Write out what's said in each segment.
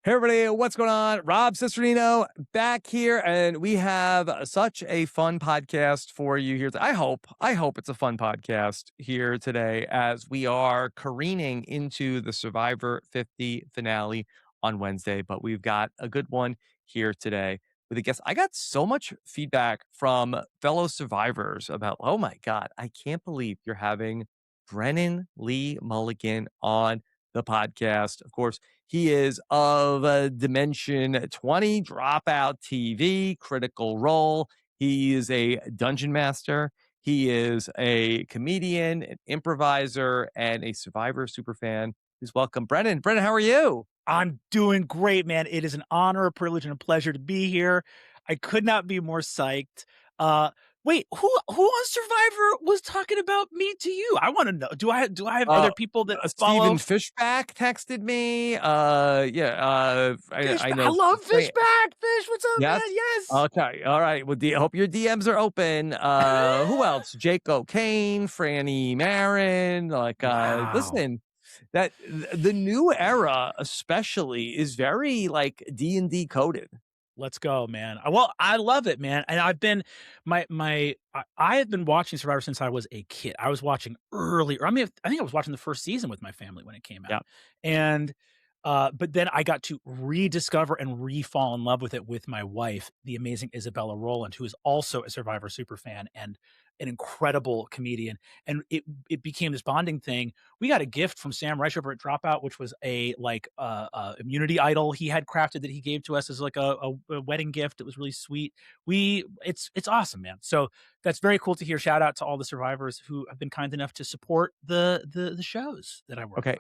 Hey everybody, what's going on? Rob Cesternino back here, and we have such a fun podcast for you here. I hope it's a fun podcast here today as we are careening into the Survivor 50 finale on Wednesday, but we've got a good one here today with a guest. I got so much feedback from fellow survivors about, oh my God, I can't believe you're having Brennan Lee Mulligan on the podcast. Of course, he is of Dimension 20, Dropout TV, Critical Role. He is a dungeon master. He is a comedian, an improviser, and a Survivor superfan. Please welcome Brennan. Brennan, how are you? I'm doing great, man. It is an honor, a privilege, and a pleasure to be here. I could not be more psyched. Uh, Wait, who on Survivor was talking about me to you? I want to know. Do I have Uh, other people that Steven follow Fishback texted me. Fish? I I know. love Fishback. Fish, what's up, Yes. man? Yes. Okay. All right. Well, hope your DMs are open. Who else? Jake O'Kane, Franny Marin. Wow. Listen, the new era, especially, is very like D&D coded. Let's go, man. Well, I love it, man. And I've been I have been watching Survivor since I was a kid. I was watching early. I mean, I think I was watching the first season with my family when it came Yeah. out. And but then I got to rediscover and re-fall in love with it with my wife, the amazing Isabella Roland, who is also a Survivor super fan and an incredible comedian. And it became this bonding thing. We got a gift from Sam Reich over at Dropout, which was a immunity idol he had crafted that he gave to us as like a wedding gift. It was really sweet. It's awesome, man. So that's very cool to hear. Shout out to all the survivors who have been kind enough to support the shows that I work Okay.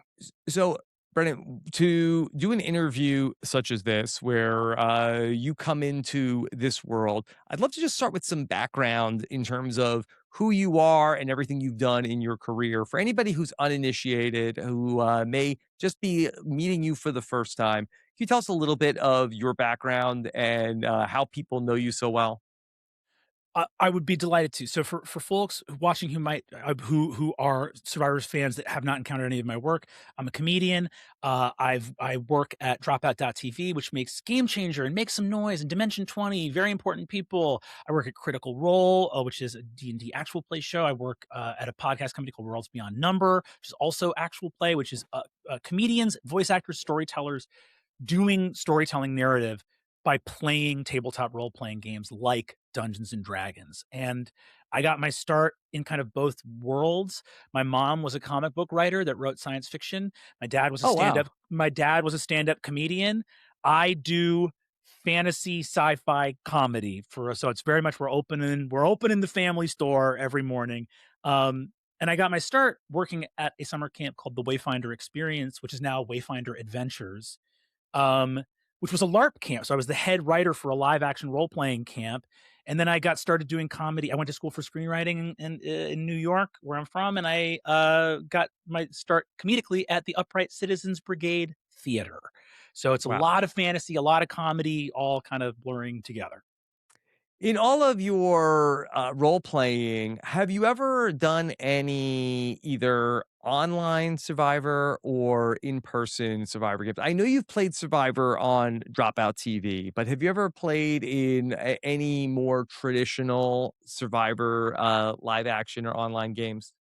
So, Brennan, to do an interview such as this, where you come into this world, I'd love to just start with some background in terms of who you are and everything you've done in your career. For anybody who's uninitiated, who may just be meeting you for the first time, can you tell us a little bit of your background and how people know you so well? I would be delighted to. So for folks watching who might who are Survivors fans that have not encountered any of my work, I'm a comedian. I work at Dropout.tv, which makes Game Changer and Make Some Noise and Dimension 20, very important people. I work at Critical Role, which is a D&D actual play show. I work at a podcast company called Worlds Beyond Number, which is also actual play, which is comedians, voice actors, storytellers doing storytelling narrative by playing tabletop role playing games like Dungeons and Dragons. And I got my start in kind of both worlds. My mom was a comic book writer that wrote science fiction. Oh, wow. My dad was a stand-up comedian. I do fantasy sci-fi comedy for us. So it's very much we're opening the family store every morning. And I got my start working at a summer camp called the Wayfinder Experience, which is now Wayfinder Adventures, um, which was a LARP camp. So I was the head writer for a live action role playing camp. And then I got started doing comedy. I went to school for screenwriting in New York, where I'm from, and I got my start comedically at the Upright Citizens Brigade Theater. So it's a Wow. lot of fantasy, a lot of comedy, all kind of blurring together. In all of your role playing, have you ever done any either online Survivor or in person Survivor games? I know you've played Survivor on Dropout TV, but have you ever played in any more traditional Survivor live action or online games?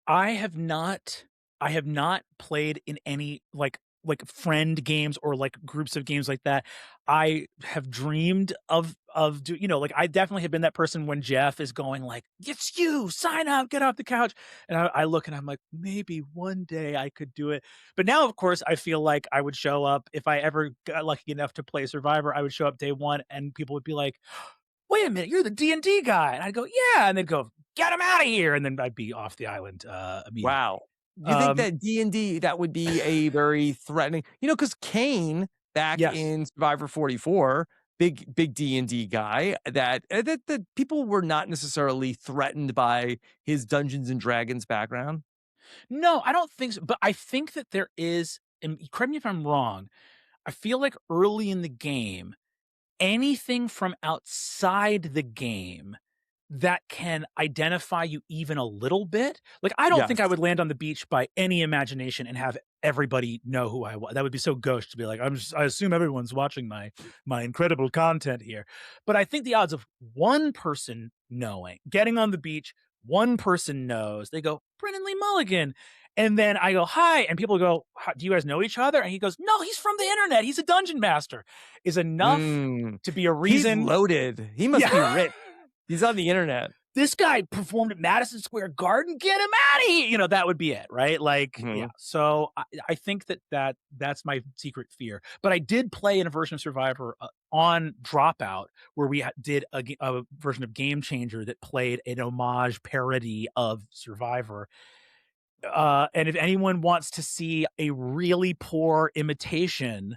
I have not I have not played in any, like, friend games or, like, groups of games like that. I have dreamed of do like, I definitely have been that person when Jeff is going like, "It's you, sign up, get off the couch," and I look and I'm like, "Maybe one day I could do it." But now, of course, I feel like I would show up if I ever got lucky enough to play Survivor, I would show up day 1 and people would be like, "Wait a minute, you're the D&D guy." And I'd go, "Yeah." And they'd go, "Get him out of here." And then I'd be off the island, immediately. Wow. Do you think Um, that D&D, that would be a very threatening, because Kane back yes. in Survivor 44, big D&D guy that people were not necessarily threatened by his Dungeons and Dragons background? No, I don't think so, but I think that there is, and correct me if I'm wrong, I feel like early in the game, anything from outside the game that can identify you even a little bit. Like, I don't think I Yes. would land on the beach by any imagination and have everybody know who I was. That would be so gauche to be like, I assume everyone's watching my incredible content here. But I think the odds of one person knowing, getting on the beach, one person knows, they go, Brennan Lee Mulligan. And then I go, hi. And people go, do you guys know each other? And he goes, no, he's from the internet. He's a dungeon master. Is enough to be a He's reason. loaded. He must be rich. He's on the internet. This guy performed at Madison Square Garden. Get him out of here. You know, that would be it, right? Like, yeah. So I think that's my secret fear. But I did play in a version of Survivor on Dropout, where we did a version of Game Changer that played an homage parody of Survivor. And if anyone wants to see a really poor imitation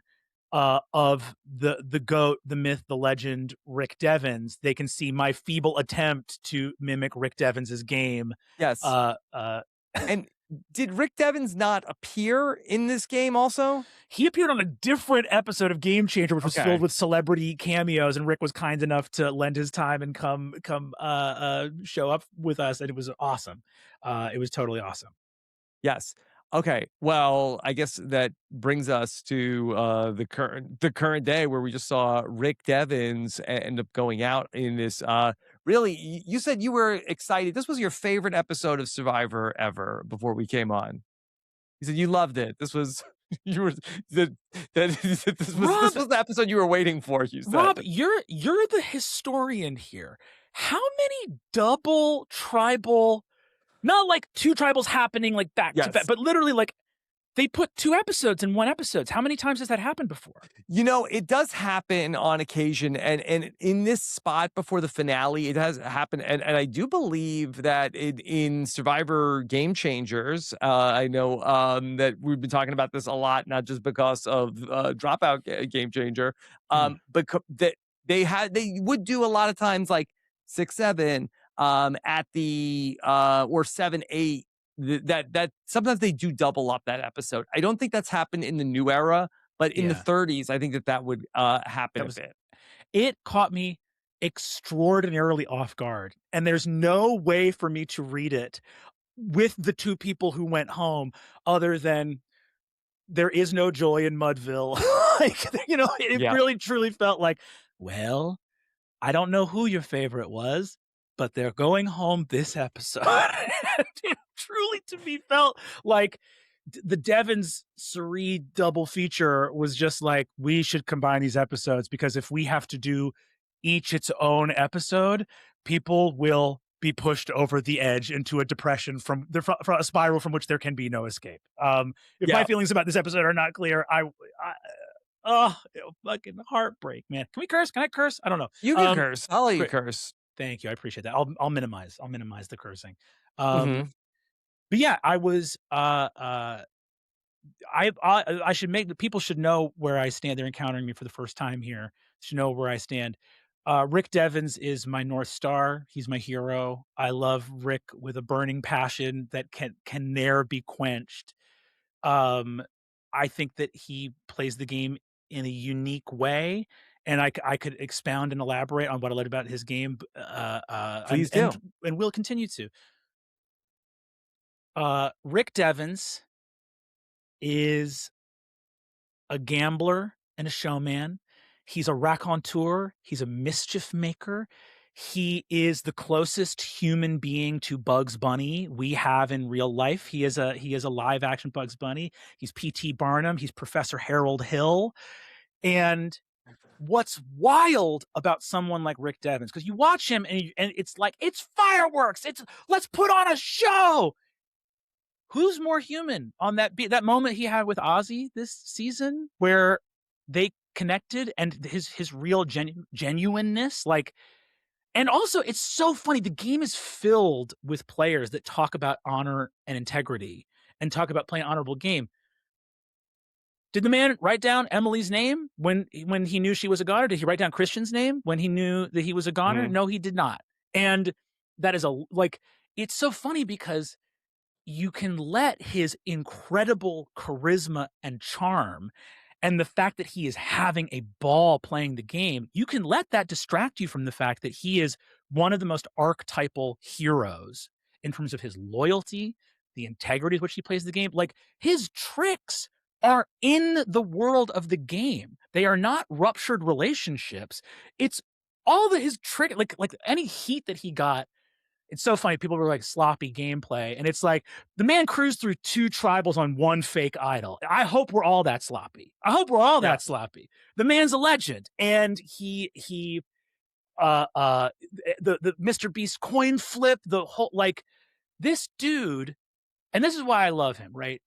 of the GOAT, the myth, the legend, Rick Devens, they can see my feeble attempt to mimic Rick Devens's game. Yes. And did Rick Devens not appear in this game also? He appeared on a different episode of Game Changer, which was filled with celebrity cameos, and Rick was kind enough to lend his time and come show up with us, and it was awesome. It was totally awesome. Yes. Okay. Well, I guess that brings us to the current day, where we just saw Rick Devens end up going out in this. Really, you said you were excited. This was your favorite episode of Survivor ever before we came on. You said you loved it. This was you were this was the episode you were waiting for. You said, Rob, you're the historian here. How many double tribal? Not like two tribals happening like back to back, but literally like they put 2 episodes in 1 episode. How many times has that happened before? You know, it does happen on occasion. And in this spot before the finale, it has happened. And I do believe that in Survivor Game Changers, I know that we've been talking about this a lot, not just because of Dropout Game Changer, but that they would do a lot of times like 6, 7, at the or 7, 8, that sometimes they do double up that episode. I don't think that's happened in the new era, but in the 30s, I think that would happen a bit. It caught me extraordinarily off guard, and there's no way for me to read it with the 2 people who went home other than there is no joy in Mudville. Like, you know, it really truly felt like, well, I don't know who your favorite was, but they're going home this episode. It truly, to me, felt like the Devens Cirie double feature was just like, we should combine these episodes, because if we have to do each its own episode, people will be pushed over the edge into a depression from a spiral from which there can be no escape. If my feelings about this episode are not clear, fucking heartbreak, man. Can we curse? Can I curse? I don't know. You can curse. I'll let you curse. Thank you. I appreciate that. I'll minimize the cursing. But yeah, I was I should make people should know where I stand. They're encountering me for the first time here. Should know where I stand. Rick Devens is my North Star. He's my hero. I love Rick with a burning passion that can ne'er be quenched. I think that he plays the game in a unique way, and I could expound and elaborate on what I liked about his game. Please do. And we'll continue to. Rick Devens is a gambler and a showman. He's a raconteur. He's a mischief maker. He is the closest human being to Bugs Bunny we have in real life. He is a live action Bugs Bunny. He's P.T. Barnum. He's Professor Harold Hill. And what's wild about someone like Rick Devens, because you watch him and it's like, it's fireworks. It's let's put on a show. Who's more human on that moment he had with Ozzy this season, where they connected, and his real genuineness, like. And also, it's so funny. The game is filled with players that talk about honor and integrity and talk about playing an honorable game. Did the man write down Emily's name when he knew she was a goner? Did he write down Christian's name when he knew that he was a goner? No, he did not. And that is it's so funny, because you can let his incredible charisma and charm and the fact that he is having a ball playing the game, you can let that distract you from the fact that he is one of the most archetypal heroes in terms of his loyalty, the integrity with which he plays the game. Like, his tricks are in the world of the game. They are not ruptured relationships. It's all his trick, like any heat that he got. It's so funny. People were like sloppy gameplay, and it's like the man cruised through 2 tribals on 1 fake idol. I hope we're all that sloppy. I hope we're all Yeah. that sloppy. The man's a legend, and he the Mr. Beast coin flip, the whole, like, this dude, and this is why I love him, right?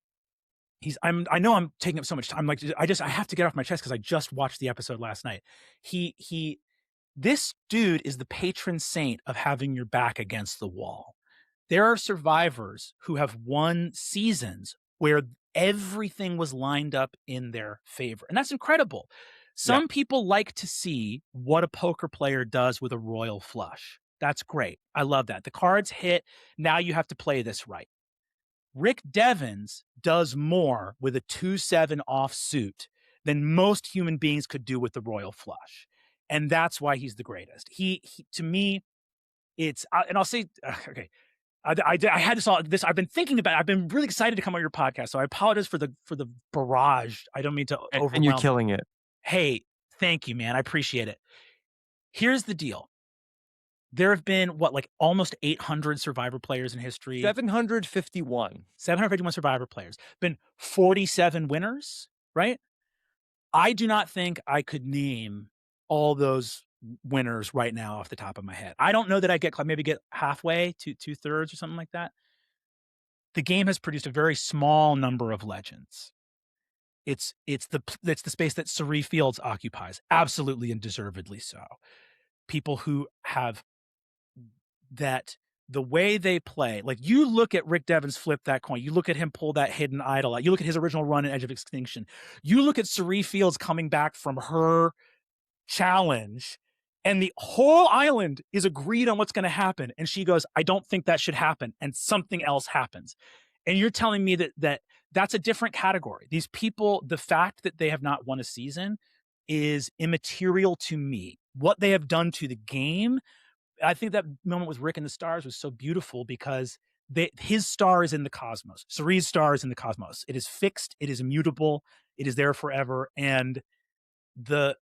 I know I'm taking up so much time. Like, I have to get off my chest because I just watched the episode last night. He This dude is the patron saint of having your back against the wall. There are survivors who have won seasons where everything was lined up in their favor. And that's incredible. Yeah. Some people like to see what a poker player does with a royal flush. That's great. I love that. The cards hit. Now you have to play this right. Rick Devens does more with a 2-7 offsuit than most human beings could do with the royal flush. And that's why he's the greatest. He to me, it's, and I'll say, okay, I had this. I've been thinking about it. I've been really excited to come on your podcast. So I apologize for the barrage. I don't mean to overwhelm. And you're killing it. Hey, thank you, man. I appreciate it. Here's the deal. There have been like almost 800 Survivor players in history. 751. 751 Survivor players. Been 47 winners, right? I do not think I could name all those winners right now off the top of my head. I don't know that I maybe get halfway to 2/3 or something like that. The game has produced a very small number of legends. It's the space that Cirie Fields occupies, absolutely and deservedly so. People who have that, the way they play, like, you look at Rick Devens flip that coin, you look at him pull that hidden idol out, you look at his original run in Edge of Extinction, you look at Cirie Fields coming back from her challenge, and the whole island is agreed on what's going to happen, and she goes, I don't think that should happen, and something else happens. And you're telling me that that's a different category. These people, the fact that they have not won a season is immaterial to me. What they have done to the game, I think that moment with Rick and the stars was so beautiful because his star is in the cosmos. Cirie's star is in the cosmos. It is fixed. It is immutable. It is there forever. And the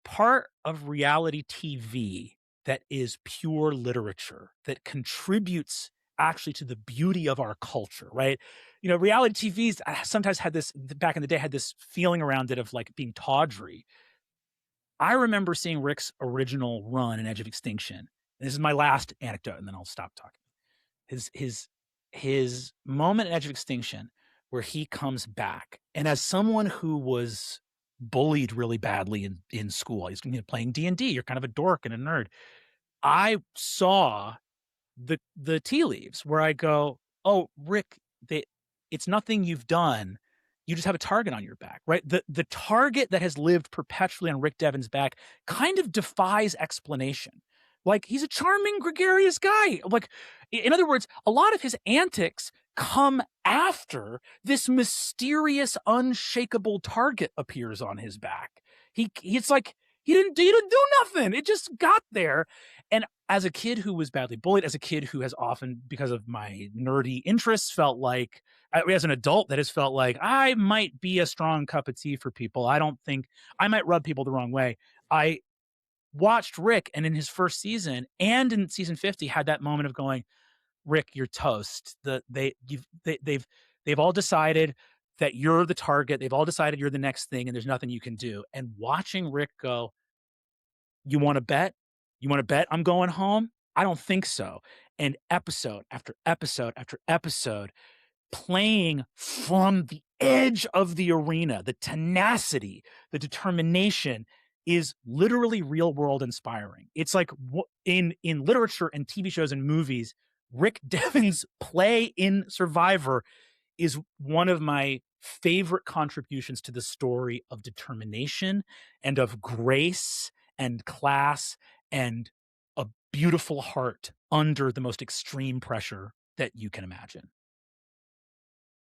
part of reality TV that is pure literature, that contributes actually to the beauty of our culture, right? You know, reality TVs sometimes had this, back in the day, had this feeling around it of like being tawdry. I remember seeing Rick's original run in Edge of Extinction. And this is my last anecdote, and then I'll stop talking. His moment in Edge of Extinction where he comes back, and as someone who was bullied really badly in school, he's playing D&D, you're kind of a dork and a nerd. I saw the tea leaves where I go, oh, Rick, it's nothing you've done. You just have a target on your back, right? The target that has lived perpetually on Rick Devens' back kind of defies explanation. Like, he's a charming, gregarious guy. Like, in other words, a lot of his antics come after this mysterious, unshakable target appears on his back. It's like he didn't do nothing. It just got there. And as a kid who was badly bullied, as a kid who has often, because of my nerdy interests, felt like, as an adult, that has felt like I might be a strong cup of tea for people. I don't think I might rub people the wrong way. I watched Rick, and in his first season and in season 50 had that moment of going, Rick, you're toast. They've all decided that you're the target. They've all decided you're the next thing, and there's nothing you can do. And watching Rick go, you want to bet? You want to bet I'm going home? I don't think so. And episode after episode after episode, playing from the edge of the arena, the tenacity, the determination is literally real world inspiring. It's like in literature and TV shows and movies, Rick Devens' play in Survivor is one of my favorite contributions to the story of determination and of grace and class and a beautiful heart under the most extreme pressure that you can imagine.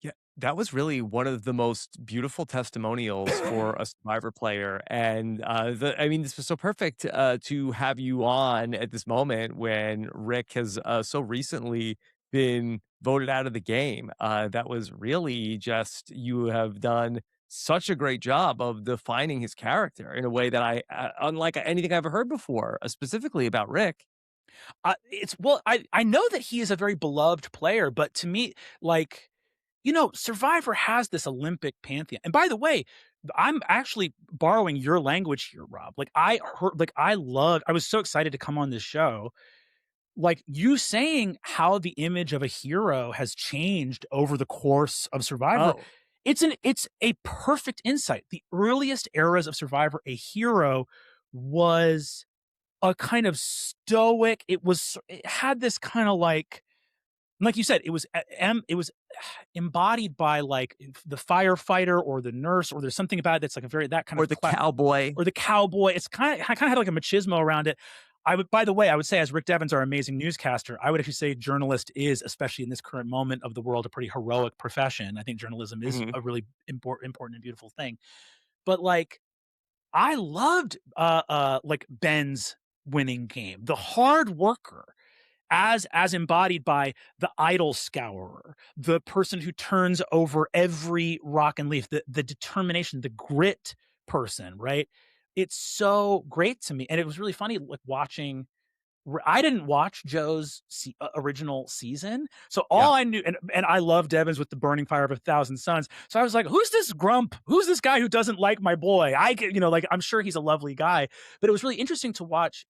Yeah, That was really one of the most beautiful testimonials for a Survivor player, and, I mean, this was so perfect, to have you on at this moment when Rick has, so recently been voted out of the game. That was really just you have done such a great job of defining his character in a way that unlike anything I've ever heard before, specifically about Rick. It's well, I know that he is a very beloved player, but to me, like, Survivor has this Olympic pantheon. And by the way, I'm actually borrowing your language here, Rob. Like I was so excited to come on this show. Like you saying how the image of a hero has changed over the course of Survivor. Oh, It's a perfect insight. The earliest eras of Survivor, a hero was a kind of stoic. It had this kind of like you said, it was embodied by like the firefighter or the nurse, or there's something about it that's like a very that kind or of the cowboy. or the cowboy. It's kind of had like a machismo around it. By the way, I would say as Rick Devens, our amazing newscaster, I would actually say journalist is, especially in this current moment of the world, a pretty heroic profession. I think journalism is Mhm. a really important and beautiful thing. But like, I loved like Ben's winning game, the hard worker, as embodied by the idol scourer, the person who turns over every rock and leaf, the determination, the grit person, right? It's so great to me, and it was really funny like watching. I didn't watch Joe's original season, so Yeah. all I knew, and I love Devens with the burning fire of 1,000 suns. So I was like, "Who's this grump? Who's this guy who doesn't like my boy?" Like I'm sure he's a lovely guy, but it was really interesting to watch.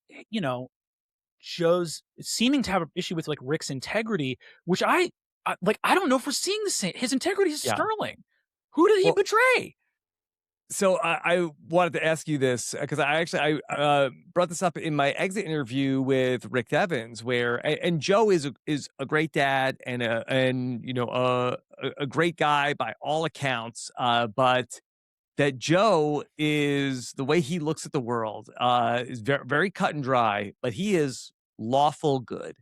Joe's seeming to have an issue with like Rick's integrity, which I don't know if we're seeing the same. His integrity is Yeah. sterling. Who did he Well, betray? so I wanted to ask you this because I brought this up in my exit interview with Rick Devens, where and Joe is a great dad and a great guy by all accounts, but that Joe is the way he looks at the world is very cut and dry, but he is lawful good.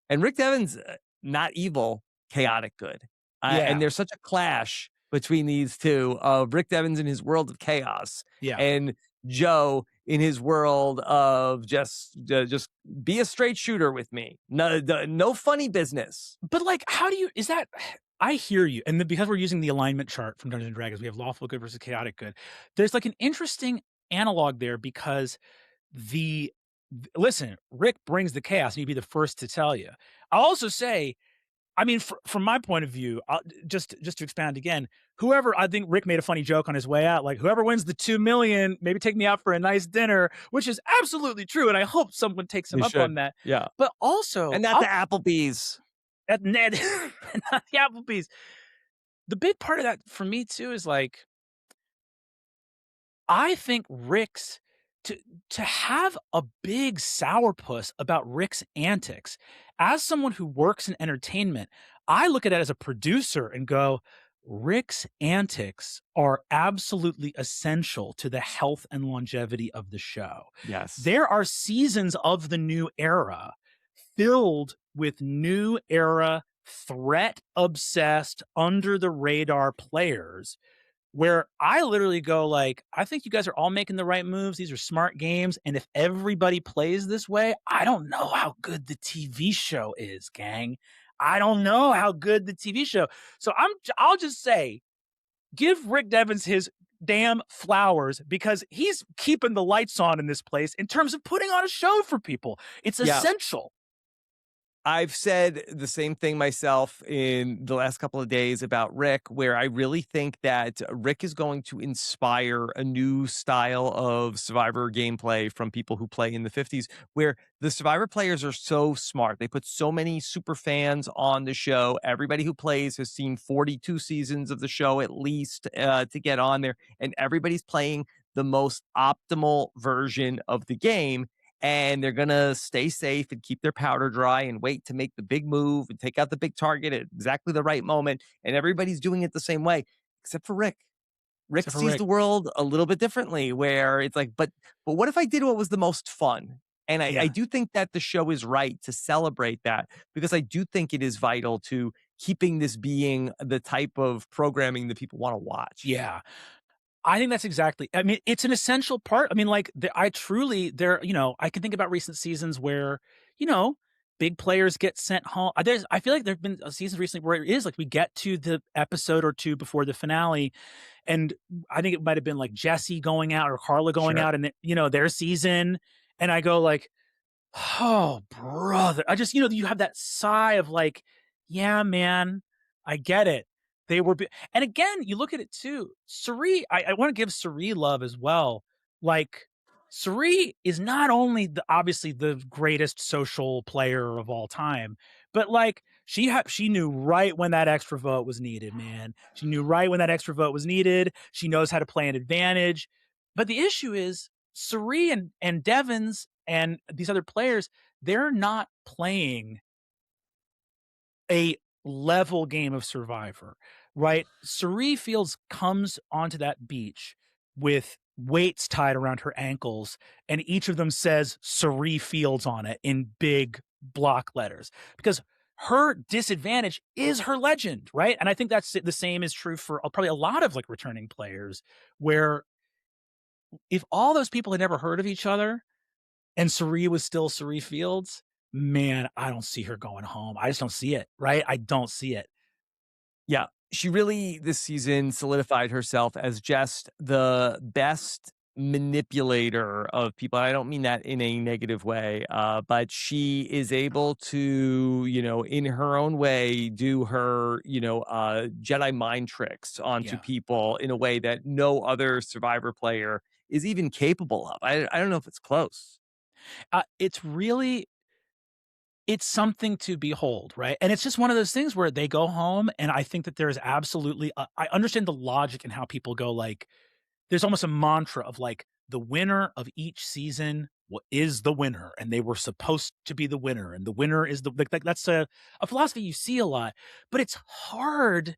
And Rick Devens, not evil, chaotic good. And Yeah, there's such a clash between these two of Rick Devens in his world of chaos yeah. and Joe in his world of just be a straight shooter with me. No funny business. But like, how do you? Is that? I hear you, and because we're using the alignment chart from Dungeons and Dragons, we have lawful good versus chaotic good. There's like an interesting analog there because the listen, Rick brings the chaos, and he'd be the first to tell you. I'll also say I mean, from my point of view, just to expand again, whoever I think Rick made a funny joke on his way out, like whoever wins the 2 million, maybe take me out for a nice dinner, which is absolutely true, and I hope someone takes him You up on should. that. Yeah. But also, And not the Applebee's. at Ned, not the Applebee's. The big part of that for me too is like I think Rick's to to have a big sourpuss about Rick's antics, as someone who works in entertainment, I look at it as a producer and go, Rick's antics are absolutely essential to the health and longevity of the show. Yes. There are seasons of the new era filled with new era threat obsessed under the radar players where I literally go like, I think you guys are all making the right moves. These are smart games, and if everybody plays this way, I don't know how good the TV show is, gang. I don't know how good the TV show. So I'll just say, give Rick Devens his damn flowers because he's keeping the lights on in this place in terms of putting on a show for people. It's Yeah. essential. I've said the same thing myself in the last couple of days about Rick, where I really think that Rick is going to inspire a new style of Survivor gameplay from people who play in the 50s, where the Survivor players are so smart. They put so many super fans on the show. Everybody who plays has seen 42 seasons of the show at least to get on there, and everybody's playing the most optimal version of the game, and they're going to stay safe and keep their powder dry and wait to make the big move and take out the big target at exactly the right moment. And everybody's doing it the same way, except for Rick. Rick Except for sees Rick. the world a little bit differently, where it's like, but what if I did what was the most fun? And I Yeah. do think that the show is right to celebrate that, because I do think it is vital to keeping this being the type of programming that people want to watch. Yeah. I think that's exactly. I mean, it's an essential part. I mean, like, I truly there. I can think about recent seasons where you know big players get sent home. I feel like there've been seasons recently where it is like we get to the episode or two before the finale, and I think it might have been like Jesse going out or Carla going Sure. out, and their season, and I go like, oh, brother. I just, you have that sigh of like, yeah, man, I get it. They were, and again, you look at it too. Cirie, I want to give Cirie love as well. Like, Cirie is not only obviously the greatest social player of all time, but like she knew right when that extra vote was needed, man. She knew right when that extra vote was needed. She knows how to play an advantage. But the issue is Cirie and Devens and these other players, they're not playing a level game of Survivor, right? Cirie Fields comes onto that beach with weights tied around her ankles, and each of them says Cirie Fields on it in big block letters because her disadvantage is her legend, right? And I think that's the same is true for probably a lot of like returning players, where if all those people had never heard of each other, and Cirie was still Cirie Fields, man, I don't see her going home. I just don't see it, right? I don't see it. Yeah, she really this season solidified herself as just the best manipulator of people. I don't mean that in a negative way, but she is able to, in her own way, do her, Jedi mind tricks onto Yeah. people in a way that no other Survivor player is even capable of. I don't know if it's close. It's something to behold, right? And it's just one of those things where they go home, and I think that there's absolutely I understand the logic and how people go like, there's almost a mantra of like the winner of each season is the winner, and they were supposed to be the winner, and the winner is the like that's a philosophy you see a lot, but it's hard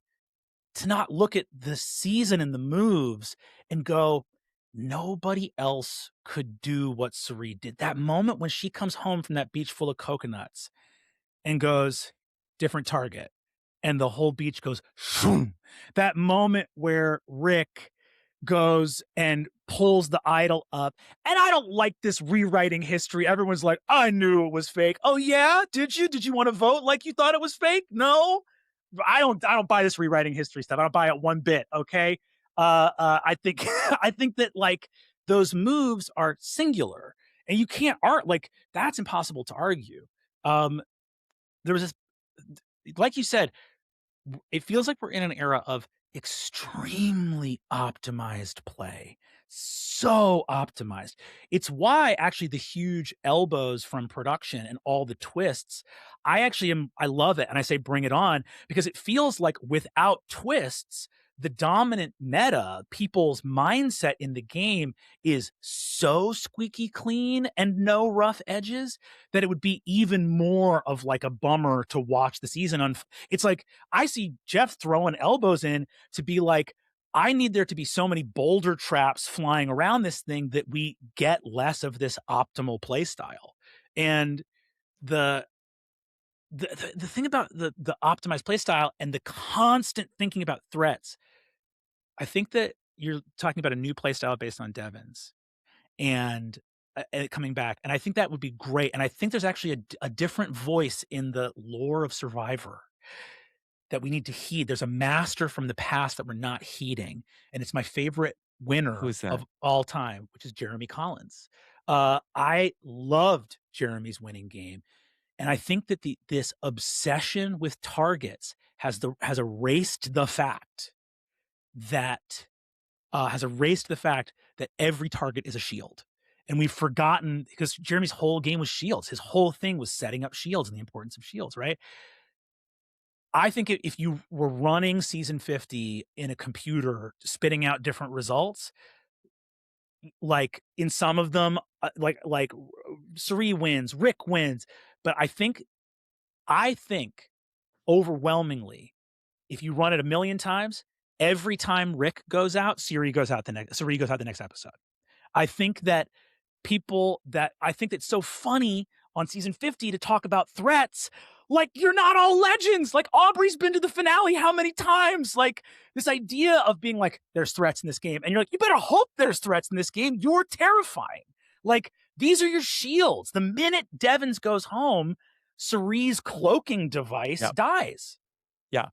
to not look at the season and the moves and go, nobody else could do what Cirie did. That moment when she comes home from that beach full of coconuts and goes, different target. And the whole beach goes, shoom. That moment where Rick goes and pulls the idol up. And I don't like this rewriting history. Everyone's like, I knew it was fake. Oh yeah? Did you? Did you want to vote like you thought it was fake? No. I don't buy this rewriting history stuff. I don't buy it one bit. Okay. I think I think that like those moves are singular, and you can't art like that's impossible to argue. Um, there was this, like you said, it feels like we're in an era of extremely optimized play. So optimized. It's why actually the huge elbows from production and all the twists, I love it. And I say bring it on because it feels like without twists, the dominant meta, people's mindset in the game is so squeaky clean and no rough edges that it would be even more of like a bummer to watch the season. It's like, I see Jeff throwing elbows in to be like, I need there to be so many boulder traps flying around this thing that we get less of this optimal play style. And the the thing about the optimized play style and the constant thinking about threats, I think that you're talking about a new play style based on Devens and coming back. And I think that would be great. And I think there's actually a different voice in the lore of Survivor that we need to heed. There's a master from the past that we're not heeding, and it's my favorite winner Who's that? of all time, which is Jeremy Collins. I loved Jeremy's winning game, and I think that this obsession with targets has erased the fact that every target is a shield. And we've forgotten because Jeremy's whole game was shields. His whole thing was setting up shields and the importance of shields, right? I think if you were running season 50 in a computer, spitting out different results, like in some of them, like Cirie wins, Rick wins, but I think overwhelmingly, if you run it a million times, every time Rick goes out, Cirie goes out the next episode. I think that I think it's so funny on season 50 to talk about threats Like, you're not all legends. Like, Aubrey's been to the finale how many times? Like, this idea of being like, there's threats in this game. And you're like, you better hope there's threats in this game. You're terrifying. Like, these are your shields. The minute Devens goes home, Cirie's cloaking device Yep. dies. Yeah.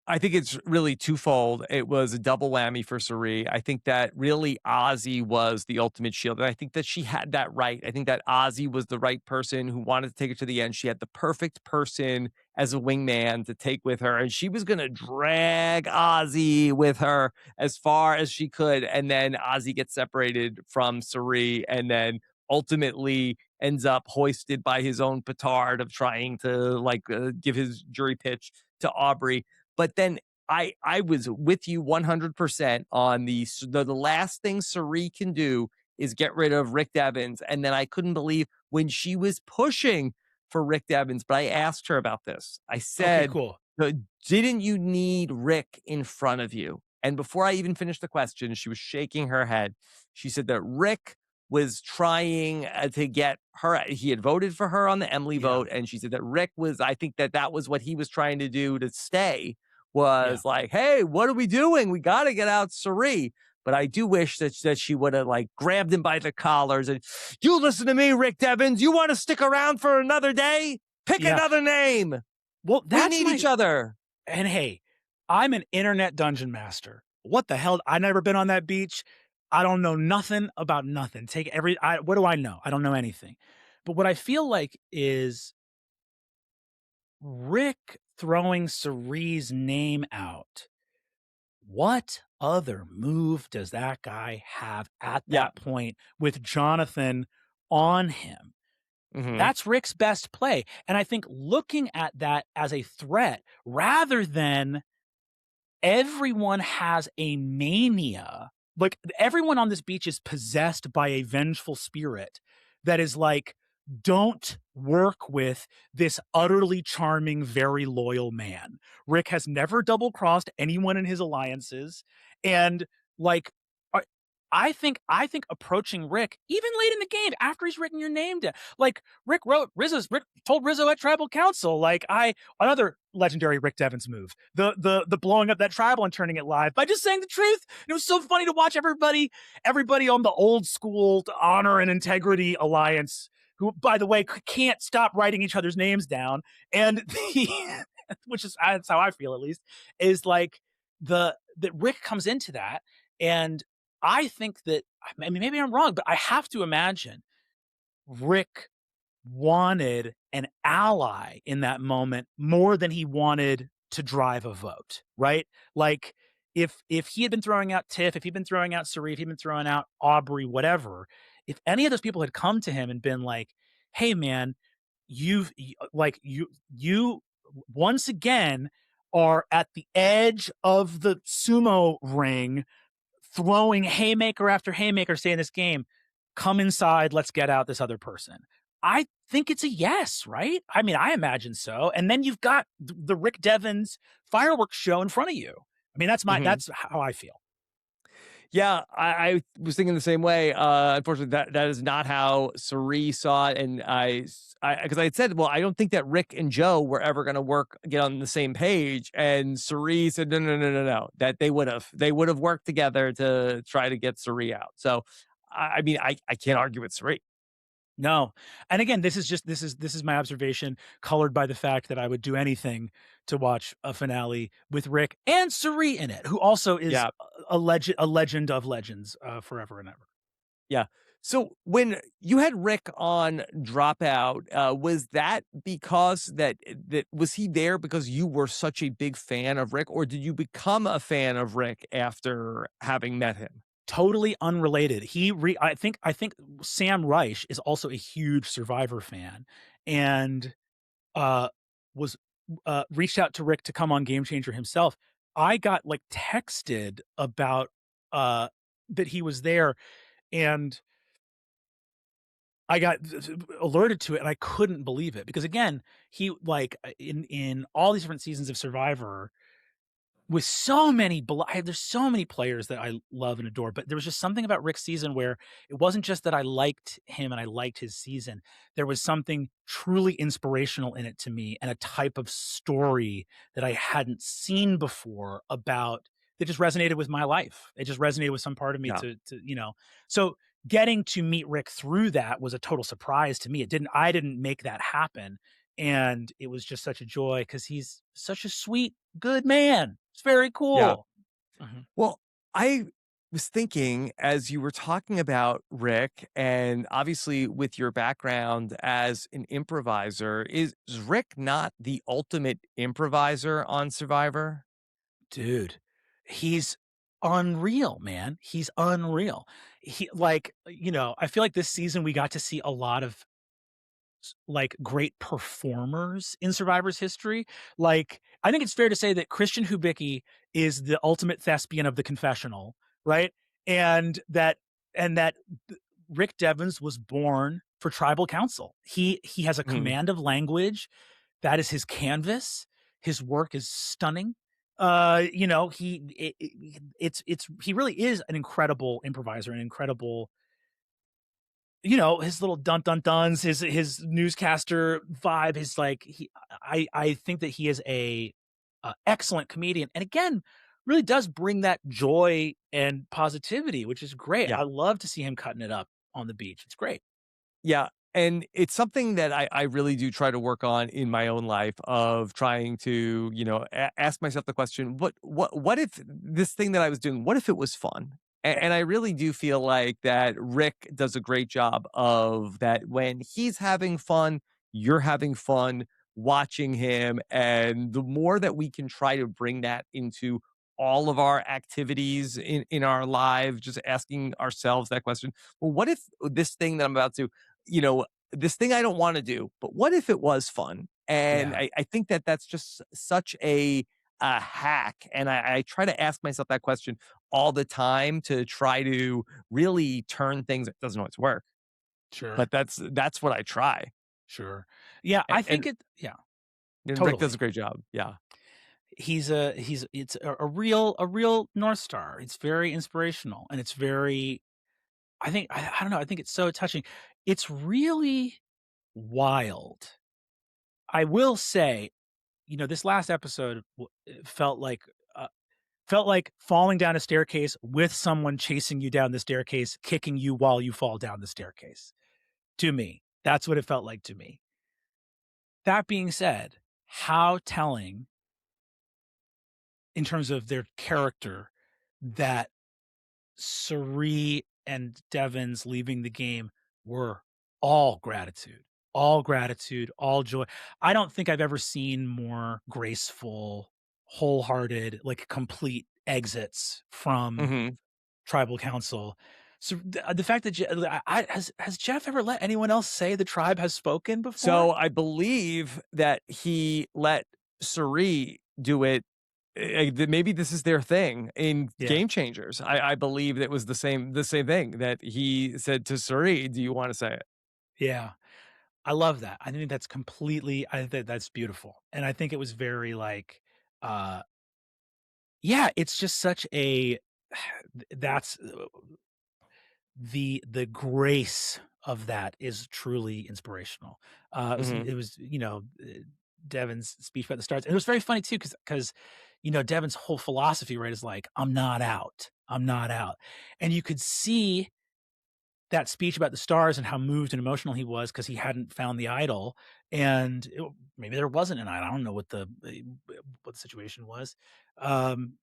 I think it's really twofold. It was a double whammy for Cirie. I think that really Ozzy was the ultimate shield. And I think that she had that right. I think that Ozzy was the right person who wanted to take it to the end. She had the perfect person as a wingman to take with her. And she was going to drag Ozzy with her as far as she could. And then Ozzy gets separated from Cirie and then ultimately ends up hoisted by his own petard of trying to give his jury pitch to Aubrey. But then I was with you 100% on the last thing Cirie can do is get rid of Rick Devens. And then I couldn't believe when she was pushing for Rick Devens, but I asked her about this. I Okay, said, cool. Didn't you need Rick in front of you?" And before I even finished the question, she was shaking her head. She said that Rick was trying to get her. He had voted for her on the Emily Yeah. vote. And she said that Rick was, I think that was what he was trying to do to stay, Yeah. was like, "Hey, what are we doing? We got to get out Cirie." But I do wish that she would have grabbed him by the collars and, "You listen to me, Rick Devens. You want to stick around for another day? Pick Yeah. another name. Well, We that's need each other." and hey, I'm an internet dungeon master. What the hell? I never been on that beach. I don't know nothing about nothing. What do I know? I don't know anything. But what I feel like is Rick throwing Cirie's name out. What other move does that guy have at Yeah. that point with Jonathan on him? Mhm. That's Rick's best play. And I think looking at that as a threat rather than everyone has a mania. Like, everyone on this beach is possessed by a vengeful spirit that is like, don't work with this utterly charming, very loyal man. Rick has never double crossed anyone in his alliances. And like, I I think approaching Rick, even late in the game, after he's written your name down, like Rick told Rizo at tribal council, another legendary Rick Devens move, the blowing up that tribal and turning it live by just saying the truth. It was so funny to watch everybody on the old school honor and integrity alliance, who, by the way, can't stop writing each other's names down, and the which is, that's how I feel, at least, is like that Rick comes into that. And I think that, I mean, maybe I'm wrong, but I have to imagine Rick wanted an ally in that moment more than he wanted to drive a vote, right? Like, if he had been throwing out Tiff, if he'd been throwing out Cirie, if he'd been throwing out Aubrey, whatever, if any of those people had come to him and been like, "Hey, man, you once again are at the edge of the sumo ring, throwing haymaker after haymaker, say in this game, come inside, let's get out this other person." I think it's a yes, right? I mean, I imagine so. And then you've got the Rick Devens fireworks show in front of you. I mean, Mhm. that's how I feel. Yeah, I was thinking the same way. Unfortunately, that is not how Cirie saw it, and because I had said, well, I don't think that Rick and Joe were ever going to get on the same page, and Cirie said, no, no, no, no, no, that they would have worked together to try to get Cirie out. So, I mean, I can't argue with Cirie. No. And again, this is my observation, colored by the fact that I would do anything to watch a finale with Rick and Cirie in it, who also is Yeah, a legend of legends, forever and ever. yeah. So when you had Rick on Dropout, was that because that was he there because you were such a big fan of Rick, or did you become a fan of Rick after having met him? Totally unrelated. I think Sam Reich is also a huge Survivor fan, and uh was reached out to Rick to come on Game Changer himself. I got like texted about uh that he was there, and I got alerted to it, and I couldn't believe it, because again, he, like, in all these different seasons of Survivor, with so many there's so many players that I love and adore, but there was just something about Rick's season where it wasn't just that I liked him and I liked his season. There was something truly inspirational in it to me, and a type of story that I hadn't seen before about that just resonated with my life. It just resonated with some part of me Yeah. so getting to meet Rick through that was a total surprise to me. I didn't make that happen. And it was just such a joy because he's such a sweet, good man. It's very Yeah. cool. Mhm. Well, I was thinking as you were talking about Rick, and obviously with your background as an improviser, is Rick not the ultimate improviser on Survivor? Dude, he's unreal, man. He's unreal. I feel like this season we got to see a lot of like great performers in Survivor's history. Like, I think it's fair to say that Christian Hubicki is the ultimate thespian of the confessional, right? And that Rick Devens was born for tribal council. He has a Mhm. command of language. That is his canvas. His work is stunning. He really is an incredible improviser, an incredible his little dun dun duns, his newscaster vibe, his like I think that he is a excellent comedian, and again, really does bring that joy and positivity, which is great. Yeah. I love to see him cutting it up on the beach. It's great. Yeah, and it's something that I really do try to work on in my own life of trying to, ask myself the question, what if this thing that I was doing, what if it was fun? And I really do feel like that Rick does a great job of that when he's having fun, you're having fun watching him. And the more that we can try to bring that into all of our activities in our lives, just asking ourselves that question, well, what if this thing that I'm about to you know, this thing I don't want to do, but what if it was fun? And Yeah, I think that that's just such a hack. And I try to ask myself that question all the time to try to really turn things. It doesn't always work, sure, but that's what I try. sure. Yeah, And, I think and, yeah, and Rick does totally. a great job. Yeah. It's a real North Star. It's very inspirational, and it's very I don't know, I think it's so touching. It's really wild. I will say, this last episode uh, felt like falling down a staircase with someone chasing you down the staircase, kicking you while you fall down the staircase. To me, that's what it felt like to me. That being said, how telling in terms of their character that Cirie and Devens leaving the game were all gratitude, all gratitude, all joy. I don't think I've ever seen more graceful, wholehearted, like complete exits from hmm tribal council. So the fact that has Jeff ever let anyone else say the tribe has spoken before? So I believe that he let Suri do it. Maybe this is their thing in Yeah, Game Changers. I believe it was the same thing that he said to Suri. Do you want to say it? yeah. I love that. I think that's beautiful. And I think it was very like, uh, yeah, it's just such a that's the grace of that is truly inspirational. hmm It was Devon's speech about the stars, and it was very funny too because Devon's whole philosophy, right, is like I'm not out, and you could see that speech about the stars and how moved and emotional he was because he hadn't found the idol, and maybe there wasn't an idol. I don't know what the situation was.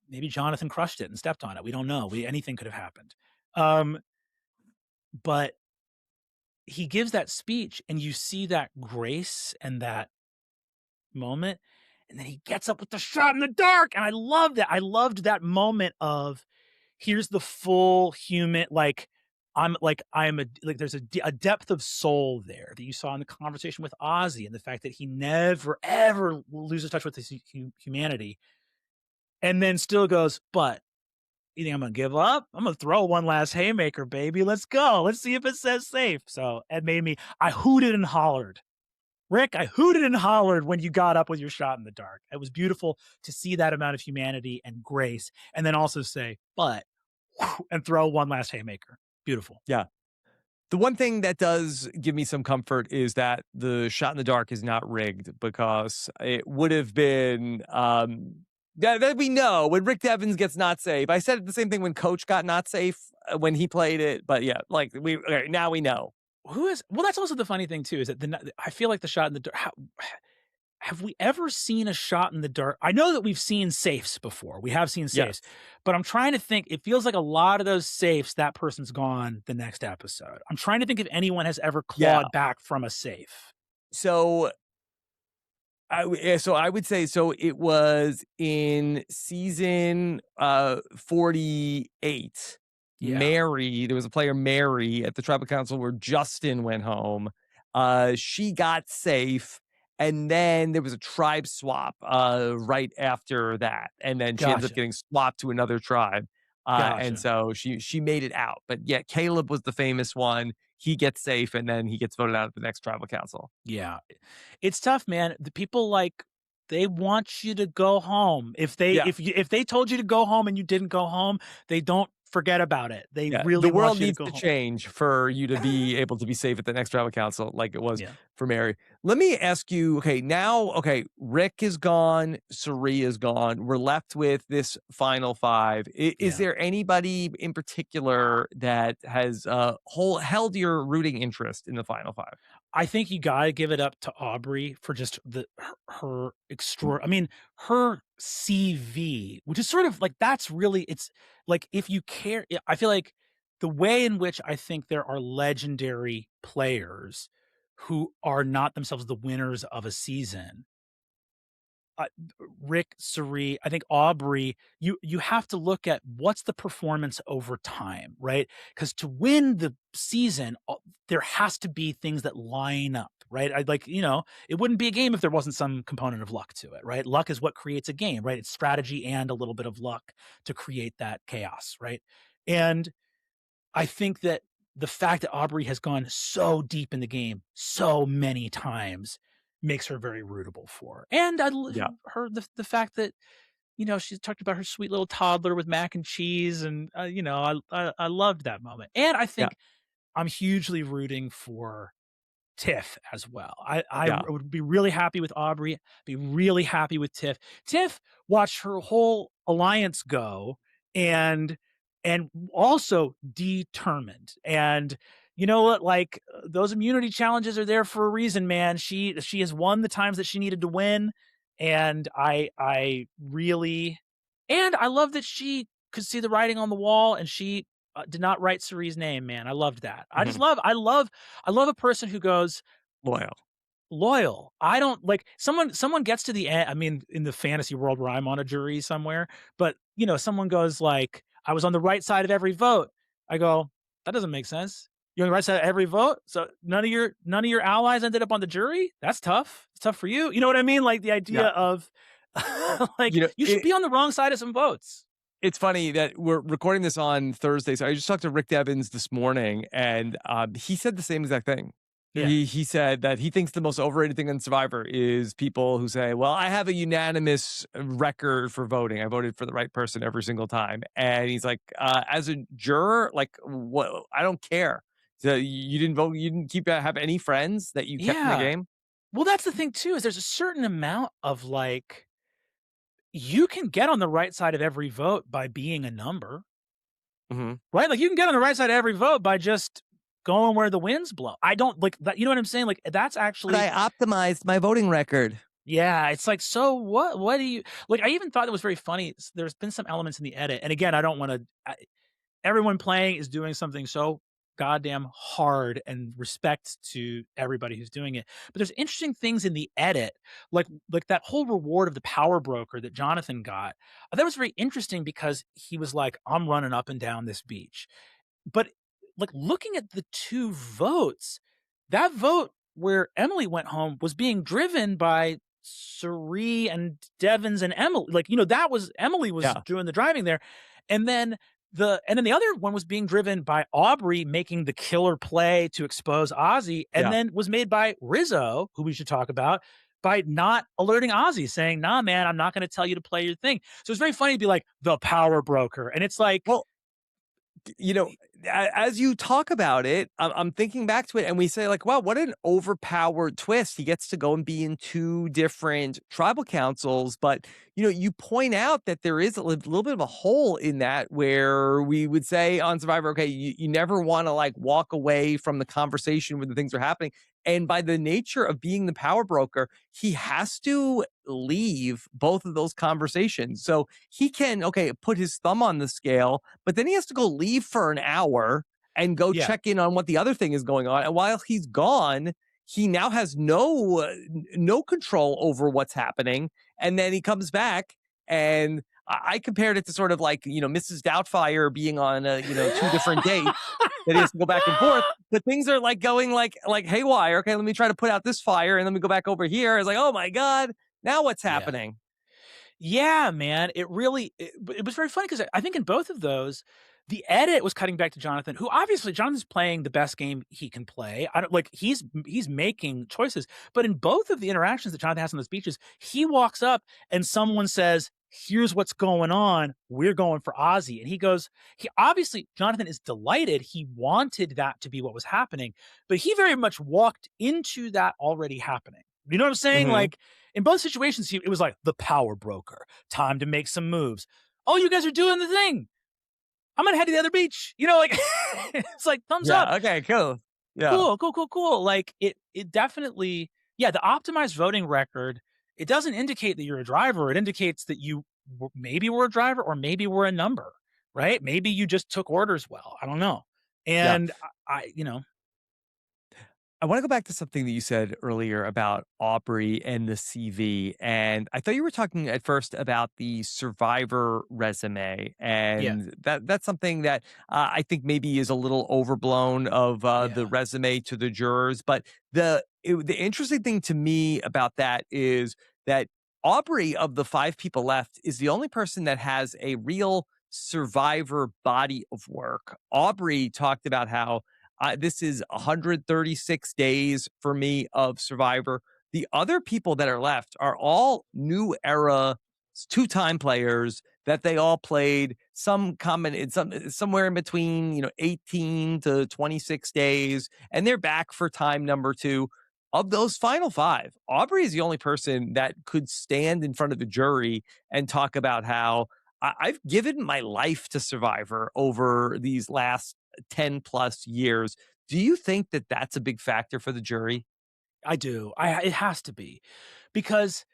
Maybe Jonathan crushed it and stepped on it. We don't know. Anything could have happened. Um, but he gives that speech, and you see that grace and that moment, and then he gets up with the shot in the dark, and I loved that. I loved that moment of here's the full human I'm a like there's a depth of soul there that you saw in the conversation with Ozzy and the fact that he never ever loses touch with his humanity and then still goes, but you think I'm gonna give up? I'm gonna throw one last haymaker, baby. Let's go. Let's see if it says safe. So it made me I hooted and hollered Rick, I hooted and hollered when you got up with your shot in the dark. It was beautiful to see that amount of humanity and grace, and then also say, but, and throw one last haymaker. Beautiful. Yeah. The one thing that does give me some comfort is that the shot in the dark is not rigged, because it would have been that we know when Rick Devens gets not safe. I said the same thing when Coach got not safe when he played it, but yeah, like now we know. Who is well? That's also the funny thing too, is that I feel like the shot in the dark. Have we ever seen a shot in the dark? I know that we've seen safes before. We have seen Yes. safes, but I'm trying to think. It feels like a lot of those safes, that person's gone the next episode. I'm trying to think if anyone has ever Yeah. clawed back from a safe. So I would say, so it was in season 48. Yeah. Mary, there was a player, Mary, at the tribal council where Justin went home. She got safe, and then there was a tribe swap right after that, and then she ends up Gotcha. getting swapped to another tribe. And Gotcha. so she made it out. But yeah, Caleb was the famous one. He gets safe, and then he gets voted out of the next tribal council. Yeah. It's tough, man. The people, like, they want you to go home. Yeah. If they told you to go home and you didn't go home, they don't forget about it. They Yeah, really the want world you to needs go to home. change for you to be able to be safe at the next tribal council like it was Yeah. for Mary. Let me ask you, okay, Rick is gone, Cirie is gone. We're left with this final five. Is Yeah. there anybody in particular that has held your rooting interest in the final five? I think you gotta give it up to Aubrey for just I mean, her CV, which is sort of like, that's really, it's like, if you care, I feel like the way in which I think there are legendary players who are not themselves the winners of a season, uh, Rick, Cirie, I think Aubrey, you have to look at what's the performance over time, right? Because to win the season, there has to be things that line up, right? I like, it wouldn't be a game if there wasn't some component of luck to it, right? Luck is what creates a game, right? It's strategy and a little bit of luck to create that chaos, right? And I think that the fact that Aubrey has gone so deep in the game so many times makes her very rootable for. And Yeah, her the fact that, she's talked about her sweet little toddler with mac and cheese, and I loved that moment. And I yeah, think I'm hugely rooting for Tiff as well. I yeah, would be really happy with Aubrey, be really happy with Tiff. Tiff watched her whole alliance go, and also determined. And you know what? Like, those immunity challenges are there for a reason, man. She has won the times that she needed to win, and I really, and I love that she could see the writing on the wall, and she did not write Cirie's name, man. I loved that. mhm, I love a person who goes loyal. loyal. I don't like someone gets to the end. I mean, in the fantasy world where I'm on a jury somewhere, but someone goes like, I was on the right side of every vote. I go, that doesn't make sense. You're on the right side of every vote. So none of your allies ended up on the jury. That's tough. It's tough for you. You know what I mean? Like, the Yeah, idea of like, you know, you should be on the wrong side of some votes. it's funny that we're recording this on Thursday. So I just talked to Rick Devens this morning, and he said the same exact thing. Yeah. He said that he thinks the most overrated thing on Survivor is people who say, "Well, I have a unanimous record for voting. I voted for the right person every single time." And he's like, "As a juror, like, what? I don't care. So you didn't vote. You didn't have any friends that you kept in the Yeah. game." Well, that's the thing too, is there's a certain amount of, like, you can get on the right side of every vote by being a number, Hmm. right? Like, you can get on the right side of every vote by just going where the winds blow. I don't like that. You know what I'm saying? Like, that's But actually, I optimized my voting record. yeah, it's like, so what? What do you like? I even thought it was very funny. There's been some elements in the edit. And again, I don't want to, everyone playing is doing something so goddamn hard, and respect to everybody who's doing it. But there's interesting things in the edit, like that whole reward of the power broker that Jonathan got. I thought it was very interesting because he was like, I'm running up and down this beach. But like, looking at the two votes, that vote where Emily went home was being driven by Cirie and Devens and Emily. Like, that was Emily was Yeah. doing the driving there. And then and then the other one was being driven by Aubrey making the killer play to expose Ozzy, and Yeah. then was made by Rizo, who we should talk about, by not alerting Ozzy, saying, "Nah, man, I'm not going to tell you to play your thing." So it's very funny to be like the power broker, and it's like, Well, you know, as you talk about it, I'm thinking back to it, and we say like, "Wow, what an overpowered twist!" He gets to go and be in two different tribal councils, but you point out that there is a little bit of a hole in that, where we would say on Survivor, okay, you never want to like walk away from the conversation when the things are happening, and by the nature of being the power broker, he has to leave both of those conversations. So he can, okay, put his thumb on the scale, but then he has to go leave for an hour and go yeah, check in on what the other thing is going on. And while he's gone, he now has no control over what's happening. And then he comes back, and I compared it to sort of like Mrs. Doubtfire being on two different dates that he has to go back and forth. But things are like going like haywire. Okay, let me try to put out this fire, and let me go back over here. It's like, oh my god, now what's yeah. happening? Yeah, man. It was very funny because I think in both of those, the edit was cutting back to Jonathan, who obviously Jonathan's playing the best game he can play. I don't like he's making choices, but in both of the interactions that Jonathan has on the speeches, he walks up and someone says, "Here's what's going on. We're going for Ozzy," and he obviously Jonathan is delighted. He wanted that to be what was happening, but he very much walked into that already happening. You know what I'm saying? Hmm. Like in both situations, it was like the power broker. Time to make some moves. Oh, you guys are doing the thing. I'm gonna head to the other beach. Like it's like thumbs up. Yeah. Okay. Cool. Yeah. Cool, cool, cool, cool. Like it definitely, yeah. The optimized voting record. It doesn't indicate that you're a driver. It indicates that you maybe were a driver or maybe were a number, right? Maybe you just took orders well. I don't know. Yeah. And I. I want to go back to something that you said earlier about Aubrey and the CV. And I thought you were talking at first about the Survivor resume. Yeah, And that's something that I think maybe is a little overblown of the yeah, resume to the jurors. But the interesting thing to me about that is that Aubrey, of the five people left, is the only person that has a real Survivor body of work. Aubrey talked about how this is 136 days for me of Survivor. The other people that are left are all new era two-time players that they all played somewhere in between 18 to 26 days, and they're back for time number two. Of those final five, Aubrey is the only person that could stand in front of the jury and talk about how I've given my life to Survivor over these last 10 plus years. Do you think that that's a big factor for the jury? I do. It has to be because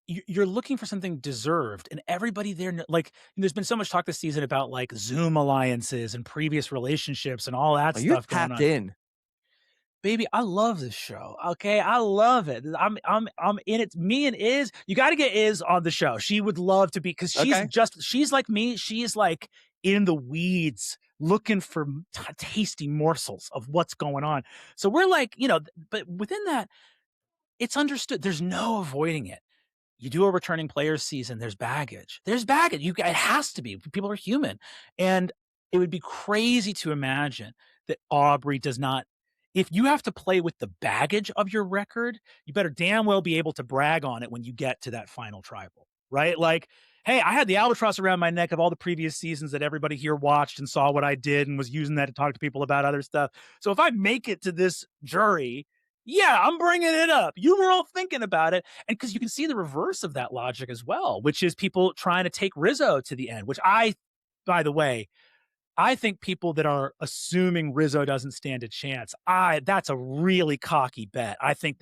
you're looking for something deserved, and everybody there like there's been so much talk this season about like Zoom alliances and previous relationships and all that Oh, you're stuff going tapped on. in. Baby, I love this show. Okay, I love it. I'm in it. Me and Iz, you got to get Iz on the show. She would love to be because Okay. she's like me. She's like in the weeds looking for tasty morsels of what's going on. So we're like, but within that, it's understood. There's no avoiding it. You do a returning players season, there's baggage. There's baggage. It has to be. People are human. And it would be crazy to imagine that Aubrey does not. If you have to play with the baggage of your record, you better damn well be able to brag on it when you get to that final tribal, right? Like, hey, I had the albatross around my neck of all the previous seasons that everybody here watched and saw what I did and was using that to talk to people about other stuff. So if I make it to this jury, yeah, I'm bringing it up. You were all thinking about it. And because you can see the reverse of that logic as well, which is people trying to take Rizo to the end, which by the way, I think people that are assuming Rizo doesn't stand a chance, that's a really cocky bet. I think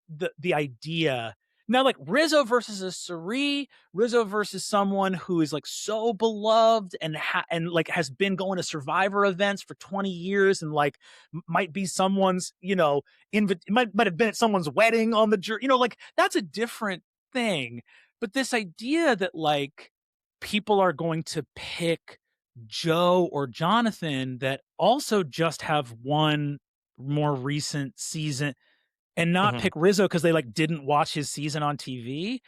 the idea now, like Rizo versus a Cirie, Rizo versus someone who is like so beloved and like has been going to Survivor events for 20 years and like might be someone's, might have been at someone's wedding on the jury, like that's a different thing. But this idea that like people are going to pick Joe or Jonathan that also just have one more recent season and not Mhm. pick Rizo because they like didn't watch his season on TV.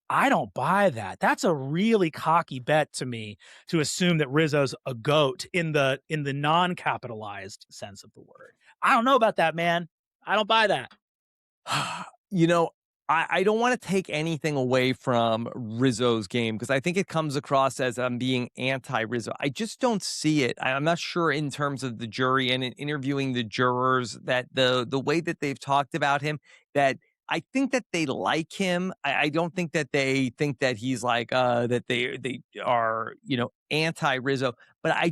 I don't buy that. That's a really cocky bet to me to assume that Rizzo's a goat in the non-capitalized sense of the word. I don't know about that, man. I don't buy that. You know, I don't want to take anything away from Rizzo's game because I think it comes across as I'm being anti Rizzo. I just don't see it. I'm not sure in terms of the jury and in interviewing the jurors that the way that they've talked about him, that I think that they like him. I don't think that they think that he's like that they are, anti Rizzo, but I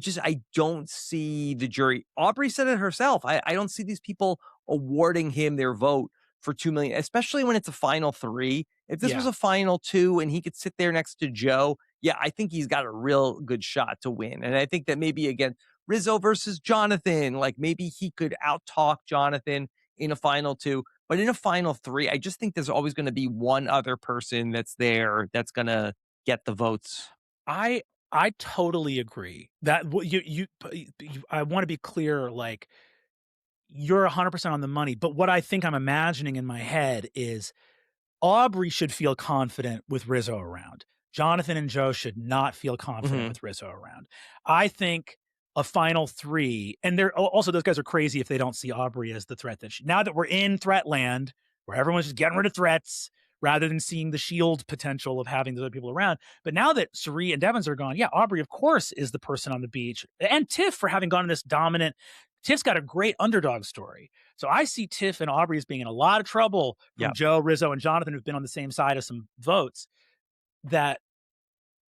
don't see the jury. Aubrey said it herself. I don't see these people awarding him their vote for 2 million, especially when it's a final 3. If this was Yeah. a final 2 and he could sit there next to Joe, yeah, I think he's got a real good shot to win. And I think that maybe again, Rizzo versus Jonathan, like maybe he could out-talk Jonathan in a final 2, but in a final 3, I just think there's always going to be one other person that's there that's going to get the votes. I I totally agree. That what I want to be clear, like, you're 100% on the money, but what I think I'm imagining in my head is Aubrey should feel confident with Rizzo around. Jonathan and Joe should not feel confident Mhm. with Rizzo around. I think a final 3, and they're also, those guys are crazy if they don't see Aubrey as the threat that now that we're in threat land, where everyone's just getting rid of threats rather than seeing the shield potential of having the other people around. But now that Cirie and Devens are gone, yeah, Aubrey, of course, is the person on the beach. And Tiff for having gone in this dominant. Tiff's got a great underdog story. So I see Tiff and Aubrey as being in a lot of trouble from Yeah. Joe, Rizzo, and Jonathan, who've been on the same side of some votes. That,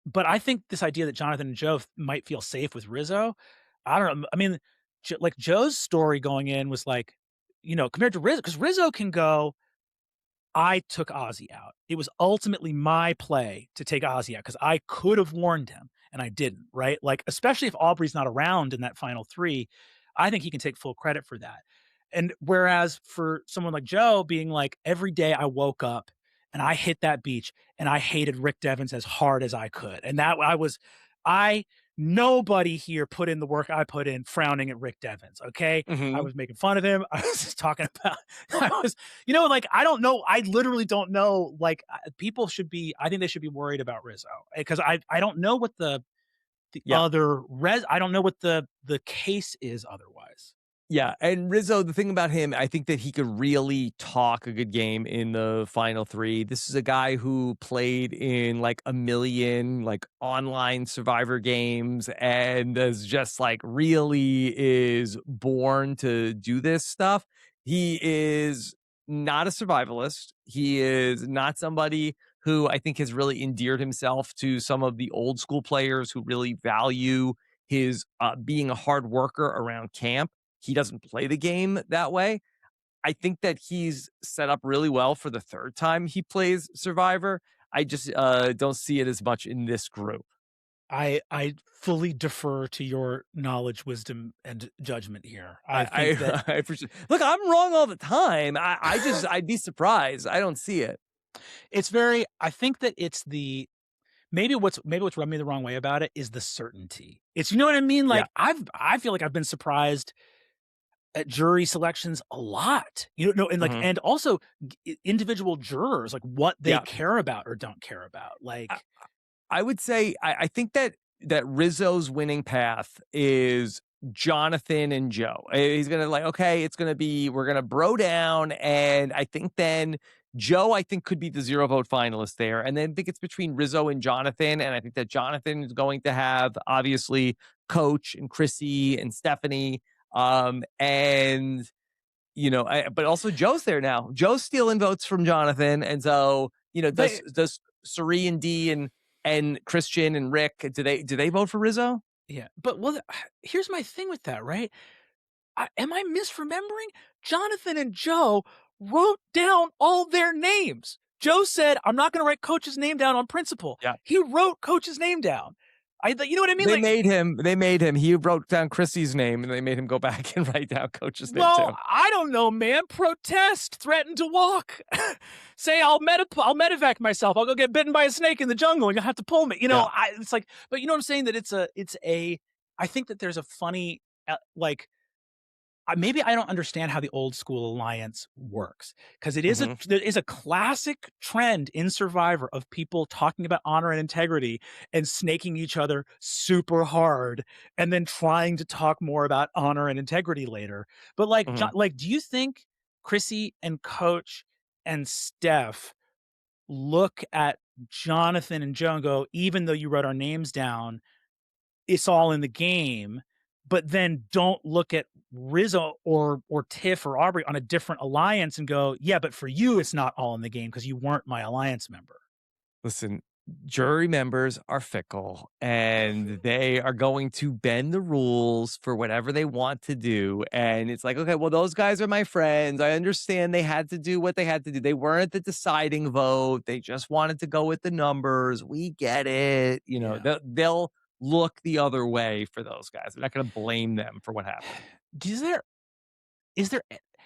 but I think this idea that Jonathan and Joe might feel safe with Rizzo, I don't know. I mean, like Joe's story going in was like, compared to Rizzo, because Rizzo can go, I took Ozzy out. It was ultimately my play to take Ozzy out because I could have warned him and I didn't, right? Like, especially if Aubrey's not around in that final 3, I think he can take full credit for that. And whereas for someone like Joe being like, every day I woke up and I hit that beach and I hated Rick Devens as hard as I could. And that I, nobody here put in the work I put in frowning at Rick Devens. Okay. I Mhm. was making fun of him. I was just talking about, I was, like, I don't know. I literally don't know. Like, people should be, I think they should be worried about Rizzo because I don't know what the Yeah. other I don't know what the case is otherwise. Yeah, and Rizzo, the thing about him, I think that he could really talk a good game in the final 3. This is a guy who played in like a million like online survivor games and is just like really is born to do this stuff. He is not a survivalist. He is not somebody who I think has really endeared himself to some of the old school players who really value his being a hard worker around camp. He doesn't play the game that way. I think that he's set up really well for the 3rd time he plays Survivor. I just don't see it as much in this group. I fully defer to your knowledge, wisdom, and judgment here. I think that I, I appreciate. Look, I'm wrong all the time. I just I'd be surprised. I don't see it. it's very. I think that it's the maybe what's rubbed me the wrong way about it is the certainty. It's, you know what I mean. Yeah. Like, I feel like I've been surprised at jury selections a lot. And like, Hmm. and also individual jurors, like what they Yeah. care about or don't care about. I, Like, I would say I think that Rizzo's winning path is Jonathan and Joe. He's gonna like, okay, it's gonna be we're gonna bro down, and I think then Joe, I think, could be the 0 vote finalist there. And then I think it's between Rizzo and Jonathan. And I think that Jonathan is going to have obviously Coach and Chrissy and Stephanie. And but also Joe's there now. Joe's stealing votes from Jonathan. And so, they does Cirie and D and Christian and Rick, do they vote for Rizzo? yeah, but well, here's my thing with that, right? Am I misremembering? Jonathan and Joe wrote down all their names. Joe said, "I'm not going to write Coach's name down on principle." Yeah. He wrote Coach's name down. You know what I mean? They Like, made him. They made him. He wrote down Chrissy's name, and they made him go back and write down Coach's name well, too. I don't know, man. Protest, threaten to walk, say I'll medevac myself. I'll go get bitten by a snake in the jungle, and you'll have to pull me. Yeah. It's like, but you know what I'm saying? That it's a. I think that there's a funny, like, maybe I don't understand how the old school alliance works, because Mhm. there is a classic trend in Survivor of people talking about honor and integrity and snaking each other super hard, and then trying to talk more about honor and integrity later. But like, Mhm. do you think Chrissy and Coach and Steph look at Jonathan and Joe and go, even though you wrote our names down, it's all in the game, but then don't look at Rizzo or Tiff or Aubrey on a different alliance and go, yeah, but for you, it's not all in the game because you weren't my alliance member. Listen, jury members are fickle and they are going to bend the rules for whatever they want to do. And it's like, okay, well, those guys are my friends. I understand they had to do what they had to do. They weren't the deciding vote. They just wanted to go with the numbers. We get it. You know, Yeah. they'll look the other way for those guys. I'm not going to blame them for what happened. Is there is there